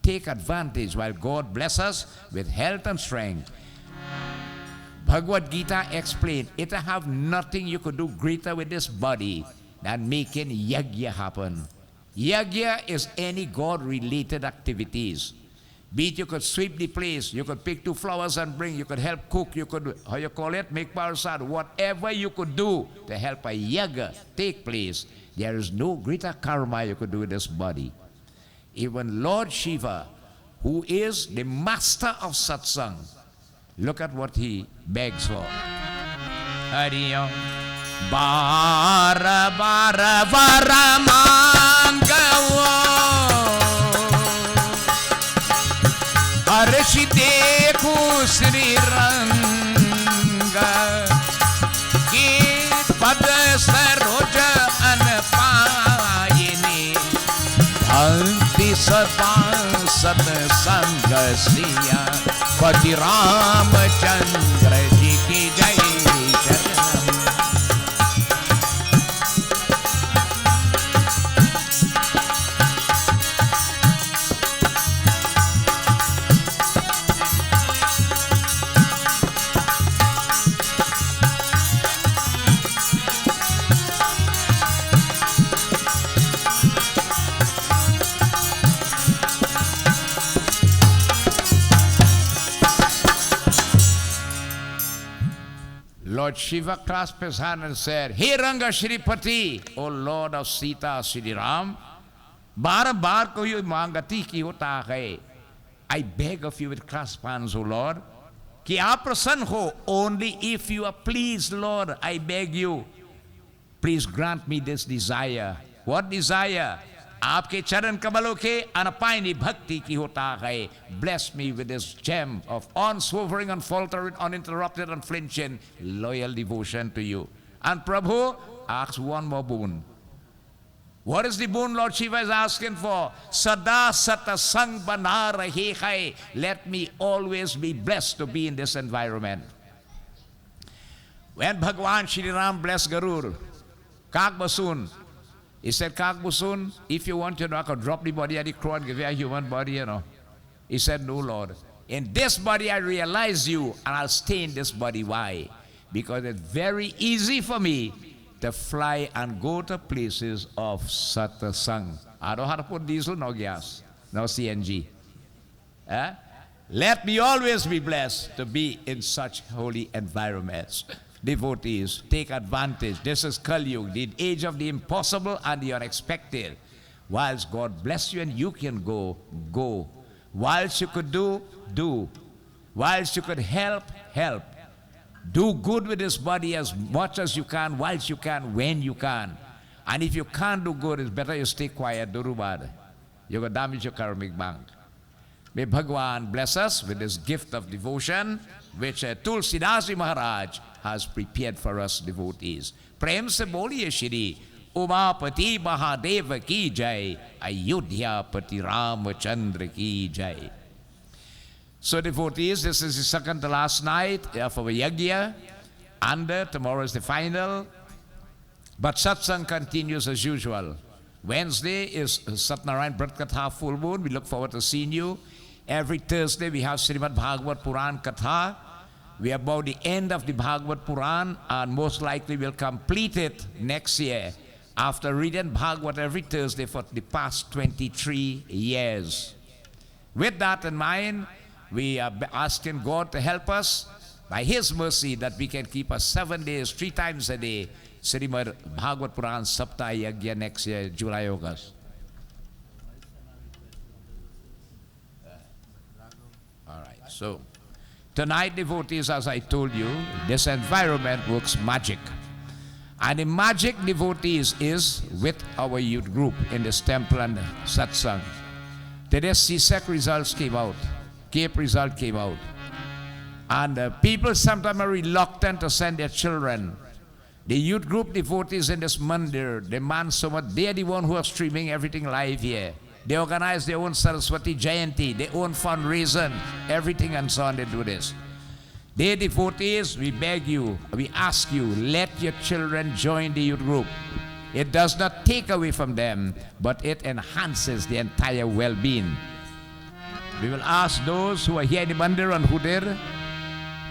Take advantage while God bless us with health and strength. Bhagavad Gita explained, it have nothing you could do greater with this body than making yagya happen. Yagya is any God-related activities. Be it you could sweep the place, you could pick 2 flowers and bring, you could help cook, you could, make parasad, whatever you could do to help a yaga take place. There is no greater karma you could do with this body. Even Lord Shiva, who is the master of satsang, look at what he begs for. Hariyo bara bara varamangawo arshite kusri ranga ki pad saroja anpayini bhanti sada sat sangasya pati Ramachandra ji ki jai. Lord Shiva clasped his hand and said, Hey Ranga Shripati, O Lord of Sita Shri Ram, baar baar koi mangati ki hota hai. I beg of you with clasped hands, O Lord, ki aap prasann ho, only if you are pleased, Lord, I beg you, please grant me this desire. What desire? Aapke charan kamalon ke anapayani bhakti ki hota hai. Bless me with this gem of unswerving, unfaltering, uninterrupted, unflinching, loyal devotion to you. And Prabhu asks one more boon. What is the boon Lord Shiva is asking for? Sada sata sang bana rahe hai. Let me always be blessed to be in this environment. When Bhagwan Shri Ram blessed Garur, Kak Basun, he said, Kak Basun, if you want, I could drop the body of the crow and give you a human body, He said, no, Lord. In this body I realize you, and I'll stay in this body. Why? Because it's very easy for me to fly and go to places of satsang. I don't have to put diesel, no gas, no CNG. Let me always be blessed to be in such holy environments. Devotees, take advantage. This is Kali Yuga, the age of the impossible and the unexpected. Whilst God bless you and you can go, go. Whilst you could do, do. Whilst you could help, help. Do good with this body as much as you can, whilst you can, when you can. And if you can't do good, it's better you stay quiet, do bad. You're going to damage your karmic bank. May Bhagwan bless us with this gift of devotion, which Tulsidas Maharaj has prepared for us devotees. Prem se boliye Shri Umapati Mahadeva ki jai, Ayodhya Pati Ramachandra ki jai. So devotees, this is the second to last night of our Yagya, and tomorrow is the final. But satsang continues as usual. Wednesday is Sant Nagar Brat Katha full moon. We look forward to seeing you. Every Thursday we have Srimad Bhagavad Puran Katha. We are about the end of the Bhagavad Puran, and most likely we'll complete it next year. after reading Bhagavad every Thursday for the past 23 years. With that in mind, we are asking God to help us by His mercy that we can keep us 7 days, 3 times a day, Srimad Bhagavad Puran Sapta Yagya next year, July, August. All right, so tonight, devotees, as I told you, this environment works magic. And the magic, devotees, is with our youth group in this temple and satsang. Today, CSEC results came out. CAPE result came out. And people sometimes are reluctant to send their children. The youth group devotees in this mandir demand so much. They are the one who are streaming everything live here. They organize their own Saraswati Jayanti, their own fundraising, everything and so on. They do this. Dear devotees, we beg you, we ask you, let your children join the youth group. It does not take away from them, but it enhances the entire well-being. We will ask those who are here in the mandir and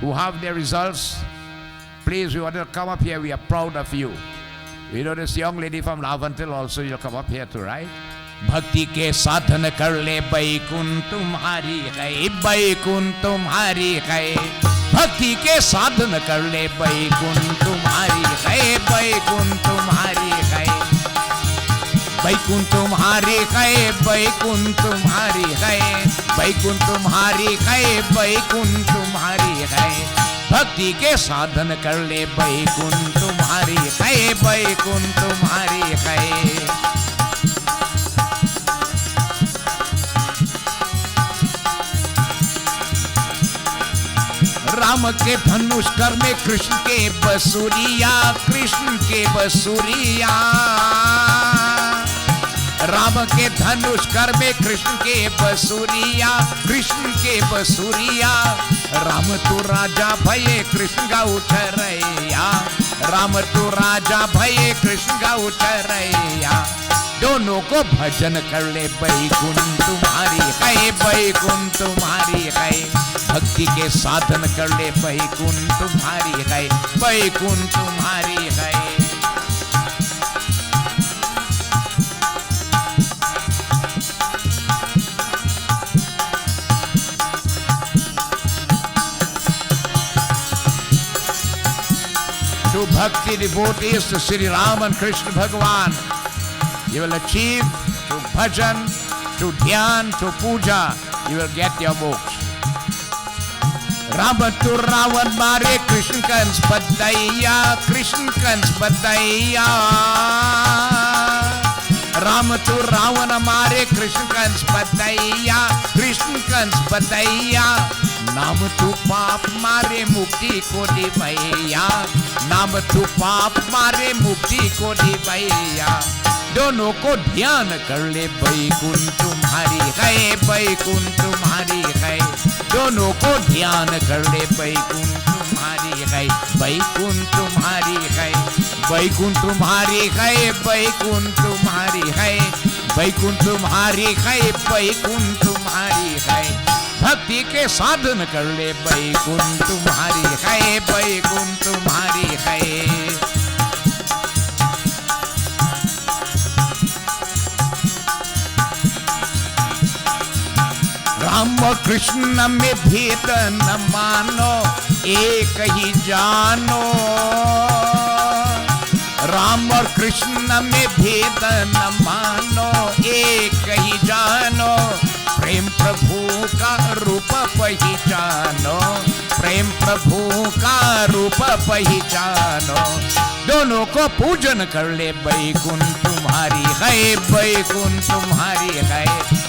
who have their results, please, we want to come up here. We are proud of you. You know this young lady from Lavantil also, you'll come up here too, right? Bhakti ke sadhan kar le baikun tumhari hai, baikun tumhari hai. Bhakti ke sadhan kar le baikun tumhari hai, baikun tumhari hai. Baikun tumhari hai, baikun tumhari hai. Baikun tumhari hai, baikun tumhari hai. Bhakti ke sadhan kar le baikun tumhari hai, baikun tumhari hai. Ram के धनुष कर में कृष्ण के बसुरिया, कृष्ण के बसुरिया। राम के धनुष कर में कृष्ण के बसुरिया, कृष्ण के बसुरिया। राम तू राजा भये कृष्ण का उठरैया, राम तू राजा भये कृष्ण का उठरैया। दोनों को भजन कर ले बैकुंठ तुम्हारी है, बैकुंठ तुम्हारी है। भक्ति के साधन कर ले बैकुंठ तुम्हारी है, बैकुंठ तुम्हारी है। To bhakti devotees to Sri Ram and Krishna Bhagwan, you will achieve through bhajan, through dhyan, through puja, you will get your moksha. Ram to Ravan mare Krishna kans badaiya, Krishna kans badaiya. Ram to Ravan mare Krishna kans badaiya, Krishna kans badaiya. नाम तू पाप मारे मुक्ति को दे भैया, नाम तू पाप मारे मुक्ति को दे भैया। दोनों को ध्यान कर ले बैकुंठ तुम्हारी है, बैकुंठ तुम्हारी है। दोनों को ध्यान कर ले बैकुंठ तुम्हारी है, बैकुंठ तुम्हारी है। बैकुंठ तुम्हारी है, बैकुंठ तुम्हारी है। बैकुंठ तुम्हारी है, बैकुंठ तुम्हारी है। भक्ति के साधन कर ले बैकुंठ तुम्हारी है, बैकुंठ तुम्हारी है। राम कृष्ण में भेद न मानो, एक ही जानो। राम और कृष्ण में भेद न मानो, एक ही जानो। प्रेम प्रभु का रूप पहचानो, प्रेम प्रभु का रूप पहचानो। दोनों को पूजन कर ले बैकुंठ तुम्हारी है, बैकुंठ तुम्हारी है।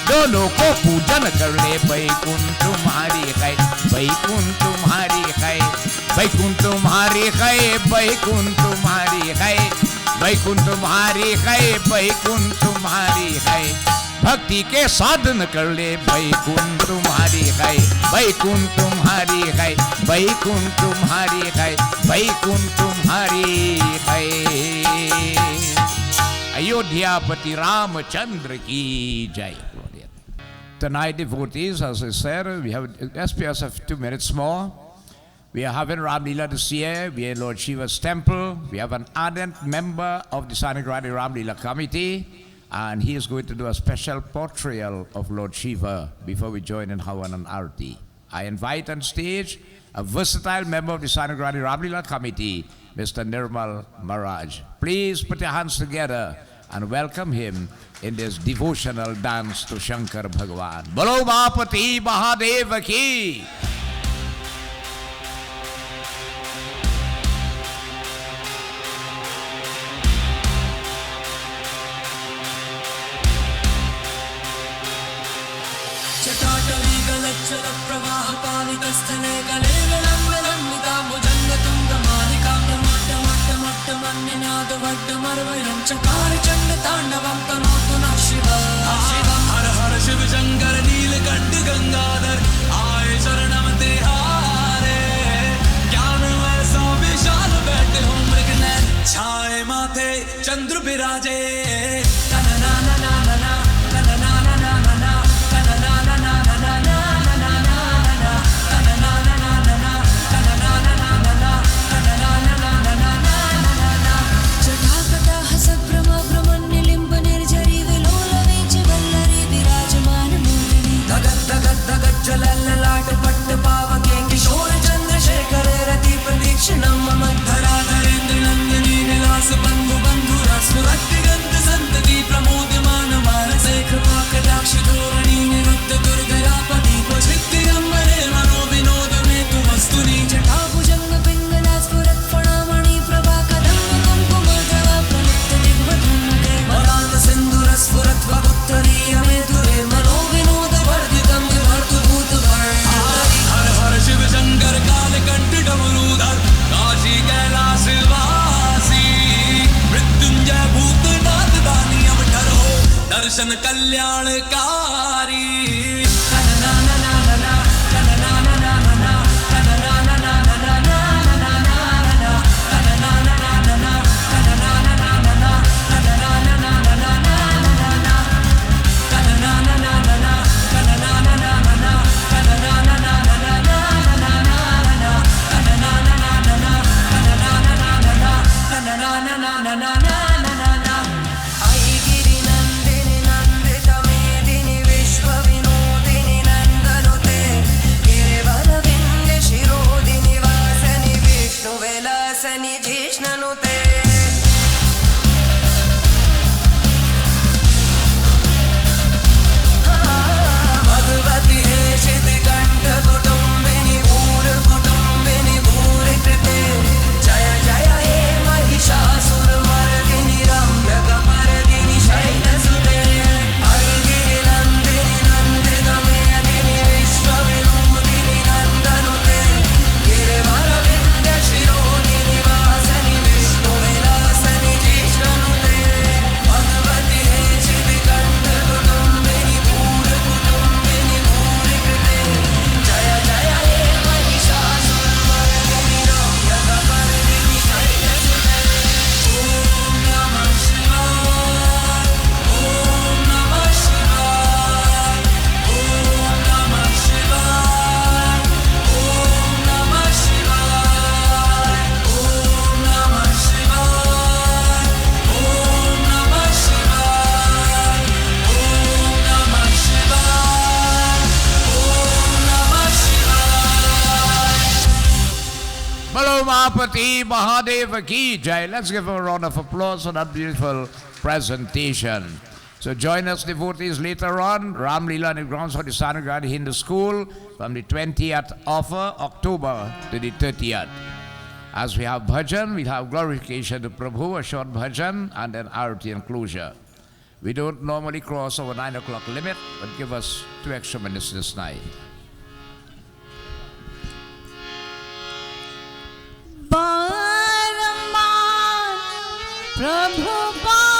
दोनों को पूजन कर ले बैकुंठ तुम्हारी है, बैकुंठ तुम्हारी है। बैकुंठ तुम्हारी है, बैकुंठ तुम्हारी है। बैकुंठ तुम्हारी है, बैकुंठ तुम्हारी है। भक्ति के साधन कर ले बैकुंठ तुम्हारी है, बैकुंठ तुम्हारी है। बैकुंठ तुम्हारी है, बैकुंठ तुम्हारी है। अयोध्यापति रामचंद्र की जय। Tonight, devotees, as I said, we have just a few minutes more. We are having Ram Leela this year. We are in Lord Shiva's temple. We have an ardent member of the Sant Nagar Ram Leela committee, and he is going to do a special portrayal of Lord Shiva before we join in Havan and Arati. I invite on stage a versatile member of the Sant Nagar Ram Leela committee, Mr. Nirmal Maraj. Please put your hands together and welcome him in this devotional dance to Shankar Bhagwan. Bolo Mahapati Mahadev ki!
स्थले गले विलम्बिता भुजंग तुंग मालिका मट्ट मट्ट मट्ट मन्निनाद वड्ड मरवयं चकार चंड तांडवं तनोतु नः शिवम् हर हर शिव शंकर नीलकंठ गंगाधर आए शरणम तिहारे ज्ञान वैसा विशाल बैठे हो मृग नैन छाए माथे चंद्र विराजे तनना ना ना ना तनना ना ना ना तनना ना ना ना जललाट पट्ट पावके किशोर चंद्रशेखर रति प्रदीक्षिणं मम धराधरेन्द्र नंदिनी विलास बंधु बंधुरा स्फुरद्दिगंत संतति प्रमोदमान मानसे कृपा कटाक्ष धोरणी निरुद्ध दुर्धरापति क्वचित् अम्बरे मनो विनोद मे तु वस्तुनि जटा भुजंग पिंगला स्फुरत् फणामणि प्रभा कदम्ब कुंकुमधरा प्रलिप्त दिग्वधूमके मदान्त सिंधुर स्फुरत् वपुत्तरीय मे धुरे मनो विनोद वर्धितं विभर्तु शिव शंकर कालकंठ डमरूधर काशी कैलाश वासी मृत्युंजय भूतनाथ दानी अवतार हो दर्शन कल्याणकारी
Mahapati Mahadev ki jai. Let's give a round of applause for that beautiful presentation. So join us devotees later on, Ram Leela in the grounds for the Sant Nagar Hindu School from the 20th of October to the 30th. As we have bhajan, we'll have glorification to Prabhu, a short bhajan, and then arati and closure. We don't normally cross our 9 o'clock limit, but give us 2 extra minutes this night.
Prabhu barambar,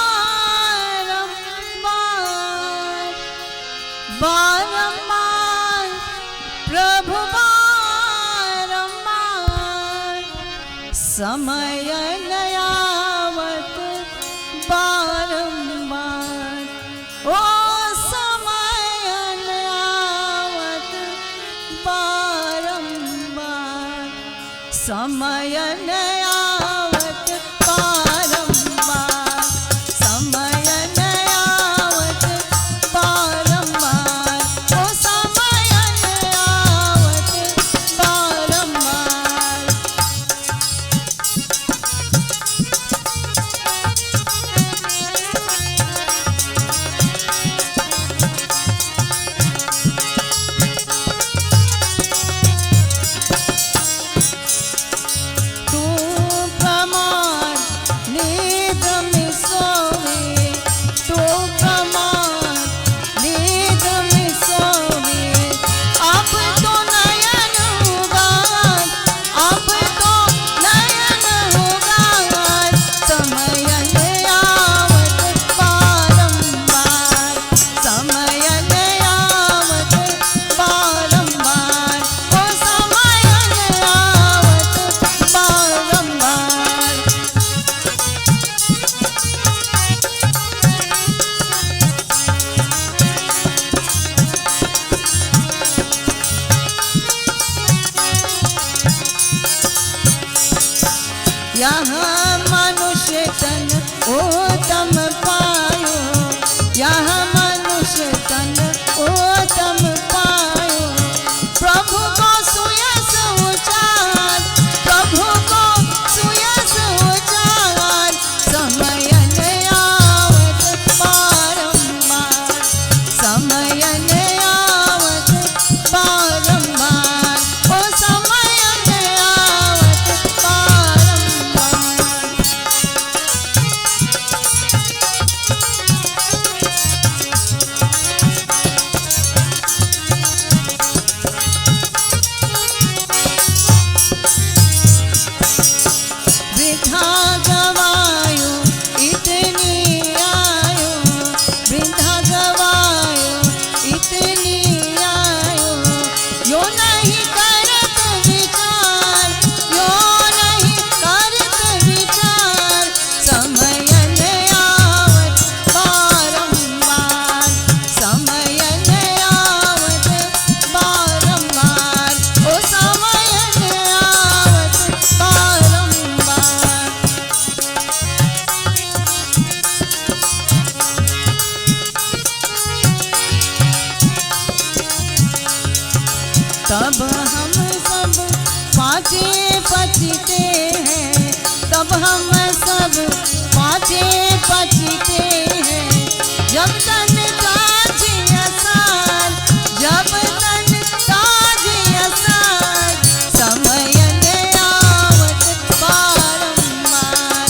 barambar, Prabhu barambar, samaya nayavat barambar, oh samaya nayavat barambar, समय न आवत बारंबार, समय न आवत बारंबार, ओ समय न आवत बारंबार। तू प्रमाण निध में सोवे, तू प्रमाण निध में सोवे, अब तो नयन उगार, अब तो नयन उगार, समय न आवत बारंबार, समय न आवत बारंबार, ओ समय न आवत बारंबार। यहाँ मनुष्य तन उत्तम पायो, यहाँ मनुष्य तन उत्तम पायो, प्रभु को सुयस उचार, प्रभु को सुयस उचार, समय न आवत बारंबार, समय न आवत बारंबार, ओ समय न आवत बारंबार। वृथा गवायो इतनी आयो, वृथा गवायो इतनी आयो, यो नहीं करत विचार, यो नहीं करत विचार, समय न आवत बारंबार, समय न आवत बारंबार, ओ समय न आवत बारंबार। तब हम सब पाछे पछते हैं, तब हम सब पाछे पछते हैं, जब तन ताज असार, जब तन ताज असार, समय न आवत बारंबार,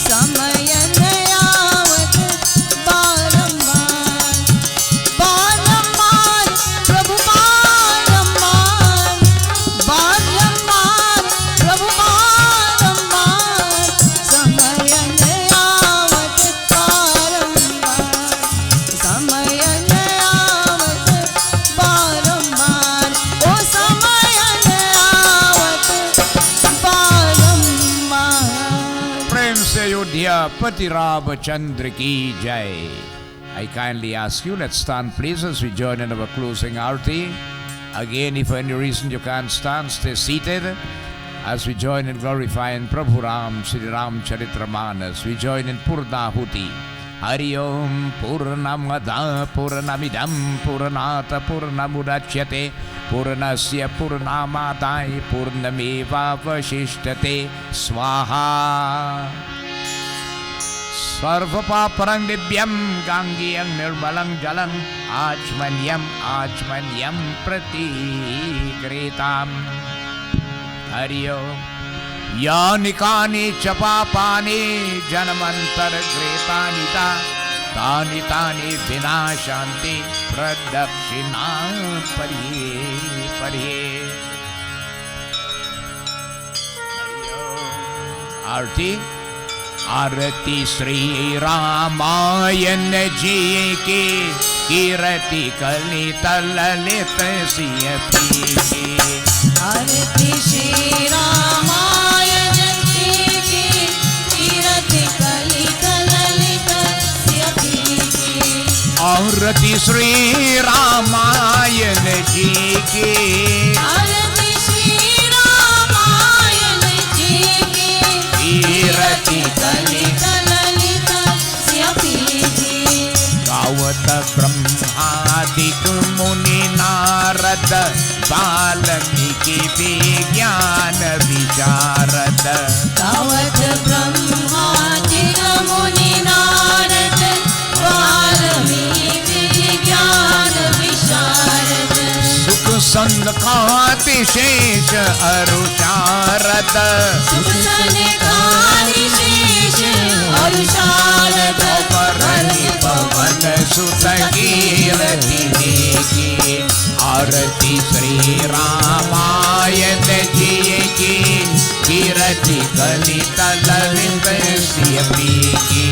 समय न आवत बारंबार, बारंबार प्रभु बारंबार, बारंबार प्रभु बारंबार, समय न आवत बारंबार, समय न आवत बारंबार, ओ समय न आवत बारंबार।
प्रेम से अयोध्या पति रामचंद्र की जय. I kindly ask you, let's stand please as we join in our closing arti. Again, if for any reason you can't stand, stay seated as we join in glorifying Prabhu Ram, Shri Ram Charitramanas. We join in Purnahuti. Hari Om Purnamada Purnamidam Purnata Purnamudachyate Purnasya Purnamadai Purnameva Vasishtate Swaha. Sarvapaparang divyam gangiyang nirmalang jalang achmanyam achmanyam pratikritam. Hari Om. Yani kani chapapani janamantar gretanita tani tani vinashanti pradakshina pariye pariye. Arti. आरती श्री रामायण जी की कीर्ति कलित ललित सिय की।
आरती श्री रामायण जी की कीर्ति कलित ललित सिय की।
आरती श्री रामायण जी की
आरती श्री रामायण कलित ललित स्यपीति
गावत ब्रह्मादिक मुनि नारद वाल्मीकि विज्ञान विशारद
गावत ब्रह्मादिक मुनि नारद वाल्मीकि विज्ञान विशारद
सुख संखाति शेष अरुषारद
सुख संखाति शेष अरुषारद
वरनि पवन सुत कीरति की आरती श्री रामायण जी की कीरति कलित ललित स्यपी की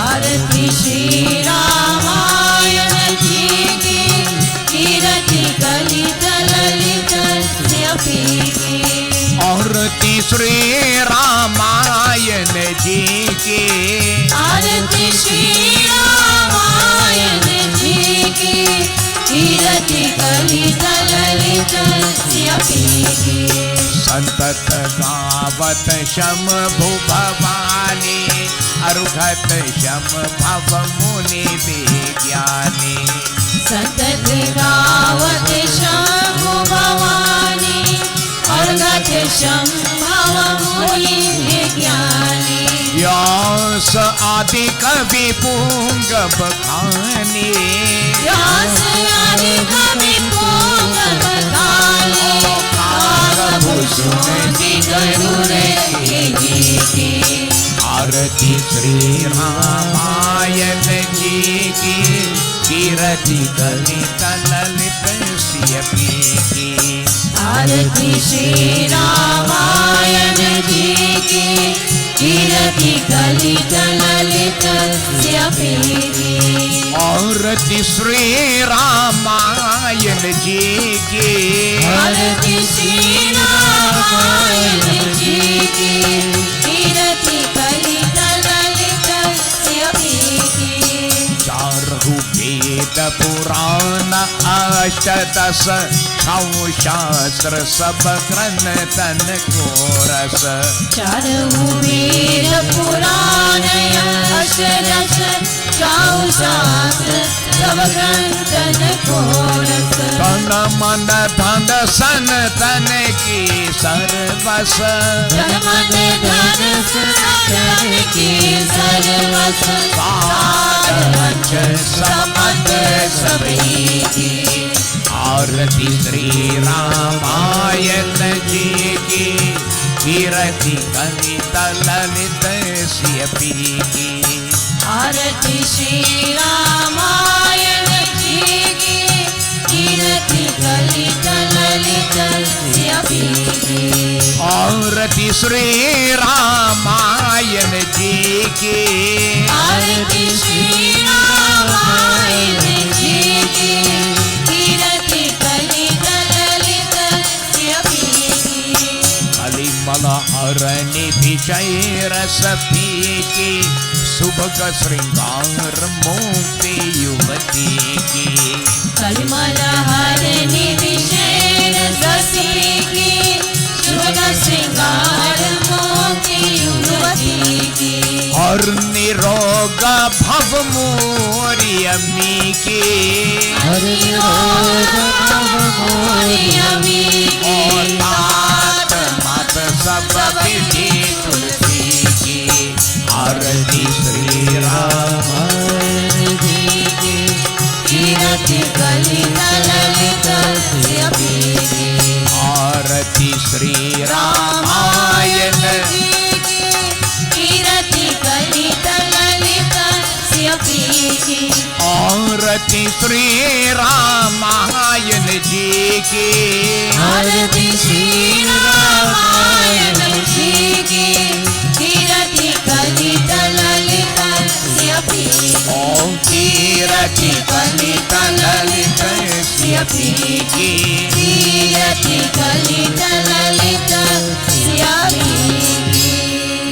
आरती श्री रामायण जी की कीरति कलित ललित स्यपी की
आरती श्री रामायण जी की
आरती श्री रामायण जी की कीरति कलित ललित स्यपी की
संतत गावत शम भुभवानी अरुघत शम भव मुनि विज्ञानी
संतत गावत शंभु भवानी अर्घत शंभव मुनि विज्ञानी
व्यास आदि कवि पुंगव खानी
व्यास आदि कवि पुंगव खानी कागभूषुमति गरुड़ की
आरती श्री रामायण जी की कीरति कलित ललित स्यपी की
आरती श्री रामायण जी की कीरति कलित ललित स्यपी की
आरती श्री रामायण जी की
आरती श्री रामायण जी की कीरति कलित ललित स्यपी की
चारहु वेद पुराण अष्टदश छौ शास्त्र सब ग्रंथन को रस
चारहु वेद पुराण अष्टदश छौ शास्त्र सब ग्रंथन को रस
तन मन धन सन तन की सर्वस
तन मन धन सन की सर्वस साधन समत सबही की आरती श्री रामायण जी की कीरति कलित ललित स्यपी की आरती श्री रामायण जी की कीरति कलित ललित स्यपी की आरती श्री रामायण जी की आरती श्री रामायण जी की कीरति कलित ललित स्यपी की कलिमल हरनि विषय रस पी की सुभग श्रृंगार मुक्ति युवती की कलिमल हरनि विषय रस की सुभग श्रृंगार मुक्ति युवती की और निरोग भव मोरी अम्मी की और निरोग भव मोरी अम्मी की तात मत सब विधि तुलसी की आरती श्री रामायण जी की कीरति कलित ललित स्यपी की आरती श्री रामायण जी की कीरति कलित ललित स्यपी की आरती श्री रामायण जी की आरती श्री रामायण जी की कीरति कलित ललित स्यपी ओम कीरति कलित ललित स्यपी की कीरति कलित ललित स्यपी की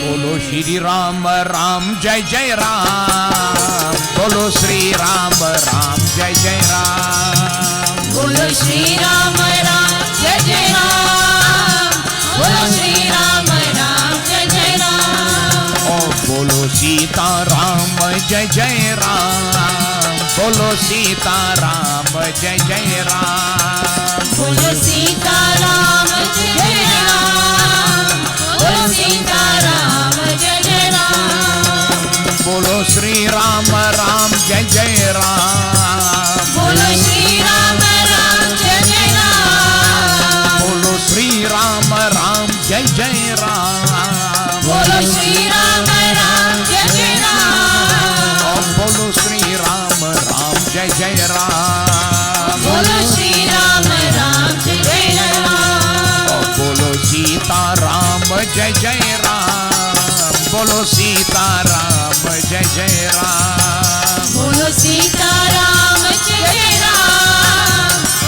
बोलो श्री राम राम जय जय राम बोलो श्री राम राम जय जय राम बोलो श्री राम राम जय जय राम बोलो श्री राम राम जय जय राम ओम
सीताराम जय जय राम, बोलो सीताराम जय जय राम,
बोलो सीताराम जय राम, बोलो सीताराम जय राम,
बोलो श्री राम राम जय जय राम,
बोलो श्री राम राम जय राम,
बोलो श्री राम राम जय जय राम,
बोलो श्री राम राम जय राम,
और बोलो श्री राम राम जय जय राम,
बोलो श्री राम राम जय राम,
और बोलो सीताराम जय जय राम, बोलो सीताराम जय जय राम,
बोलो सीताराम जय राम,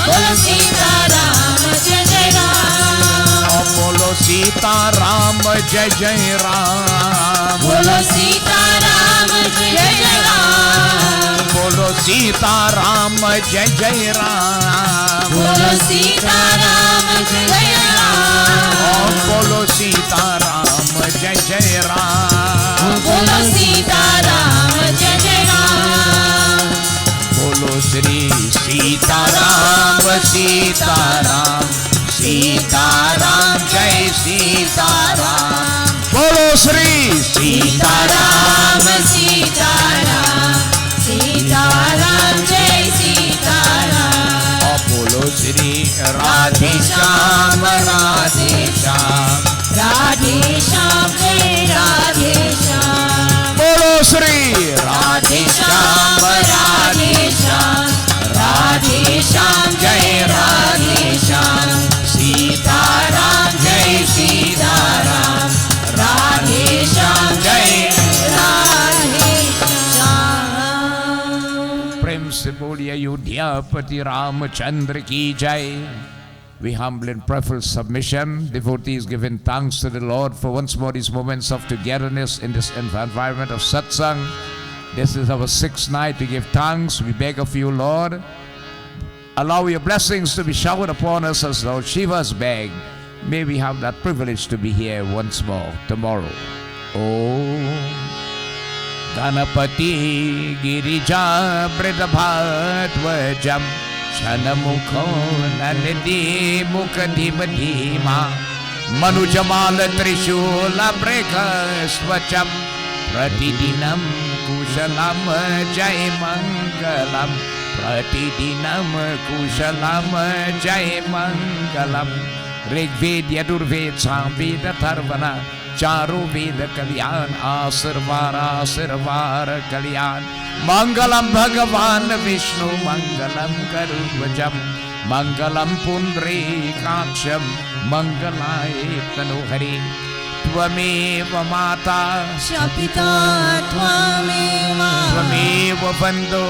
बोलो सीताराम जय राम,
और बोलो सीताराम जय जय राम,
बोलो सीताराम जय राम,
बोलो सीताराम जय जय राम,
बोलो सीताराम जय राम,
और बोलो सीताराम जय जय राम,
बोलो सीताराम जय राम,
बोलो श्री सीताराम सीताराम सीताराम जय सीताराम, बोलो श्री सीताराम
सीताराम सीताराम सीताराम जय सीताराम,
और बोलो श्री राधे श्याम राधे श्याम,
राधे श्याम जय राधे श्याम,
बोलो श्री राधे श्याम
राधे श्याम, राधे श्याम जय राधे श्याम, सीताराम जय सीताराम, राधे श्याम जय राधे श्याम।
प्रेम से बोलिए अयोध्यापति रामचंद्र की जय। We humble in prayerful submission, devotees giving thanks to the Lord for once more these moments of togetherness in this environment of satsang. This is our sixth night to give thanks. We beg of you, Lord, allow your blessings to be showered upon us as Lord Shiva's beg. May we have that privilege to be here once more tomorrow. Om Ganapati Girija Bridabhatvajam Shanamukho Nalidi Mukadhimadhima Manujamala Trishula Brekasvacham Pratidinam Kushalam Jai Mangalam Pratidinam Kushalam Jai Mangalam Rigved Yadurved Samveda Tarvana Charu Veda Kalyan Asirvara Sirvara Kalyan Mangalam Bhagavan Vishnu Mangalam Garudvajam Mangalam Pundri Kaksham Mangalay Tanuhari Tvameva Mata
Shapita Tvameva
Tvameva Bandho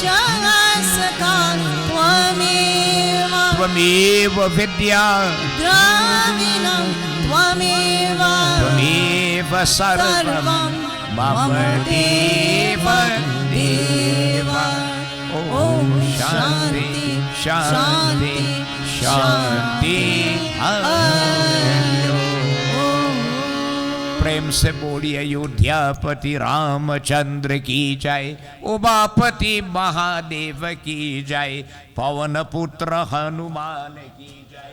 Janasaka Tvameva
Tvameva Vidya
Dravinam Tvameva
Tvameva Sarvam Mama Deva Deva Om Shanti Shanti Shanti Hariom। प्रेम से बोलिए अयोध्यापति रामचंद्र की जय, उमापति महादेव की जय, पवन पुत्र हनुमान की जय,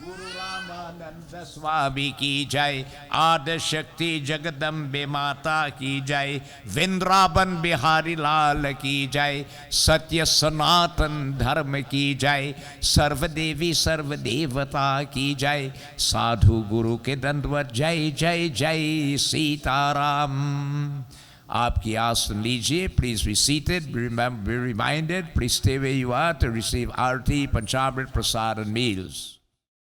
गुरु रामानंद स्वामी की जय, आदि शक्ति जगदम्बे माता की जय, वृंदावन बिहारी लाल की जय, सत्य सनातन धर्म की जय, सर्वदेवी सर्वदेवता की जय, साधु गुरु के दंडवत जय जय जय सीताराम। आपकी आसन लीजिए, please be seated, be reminded, please stay where you are to receive Aarti, Panchamrit, Prasad and meals.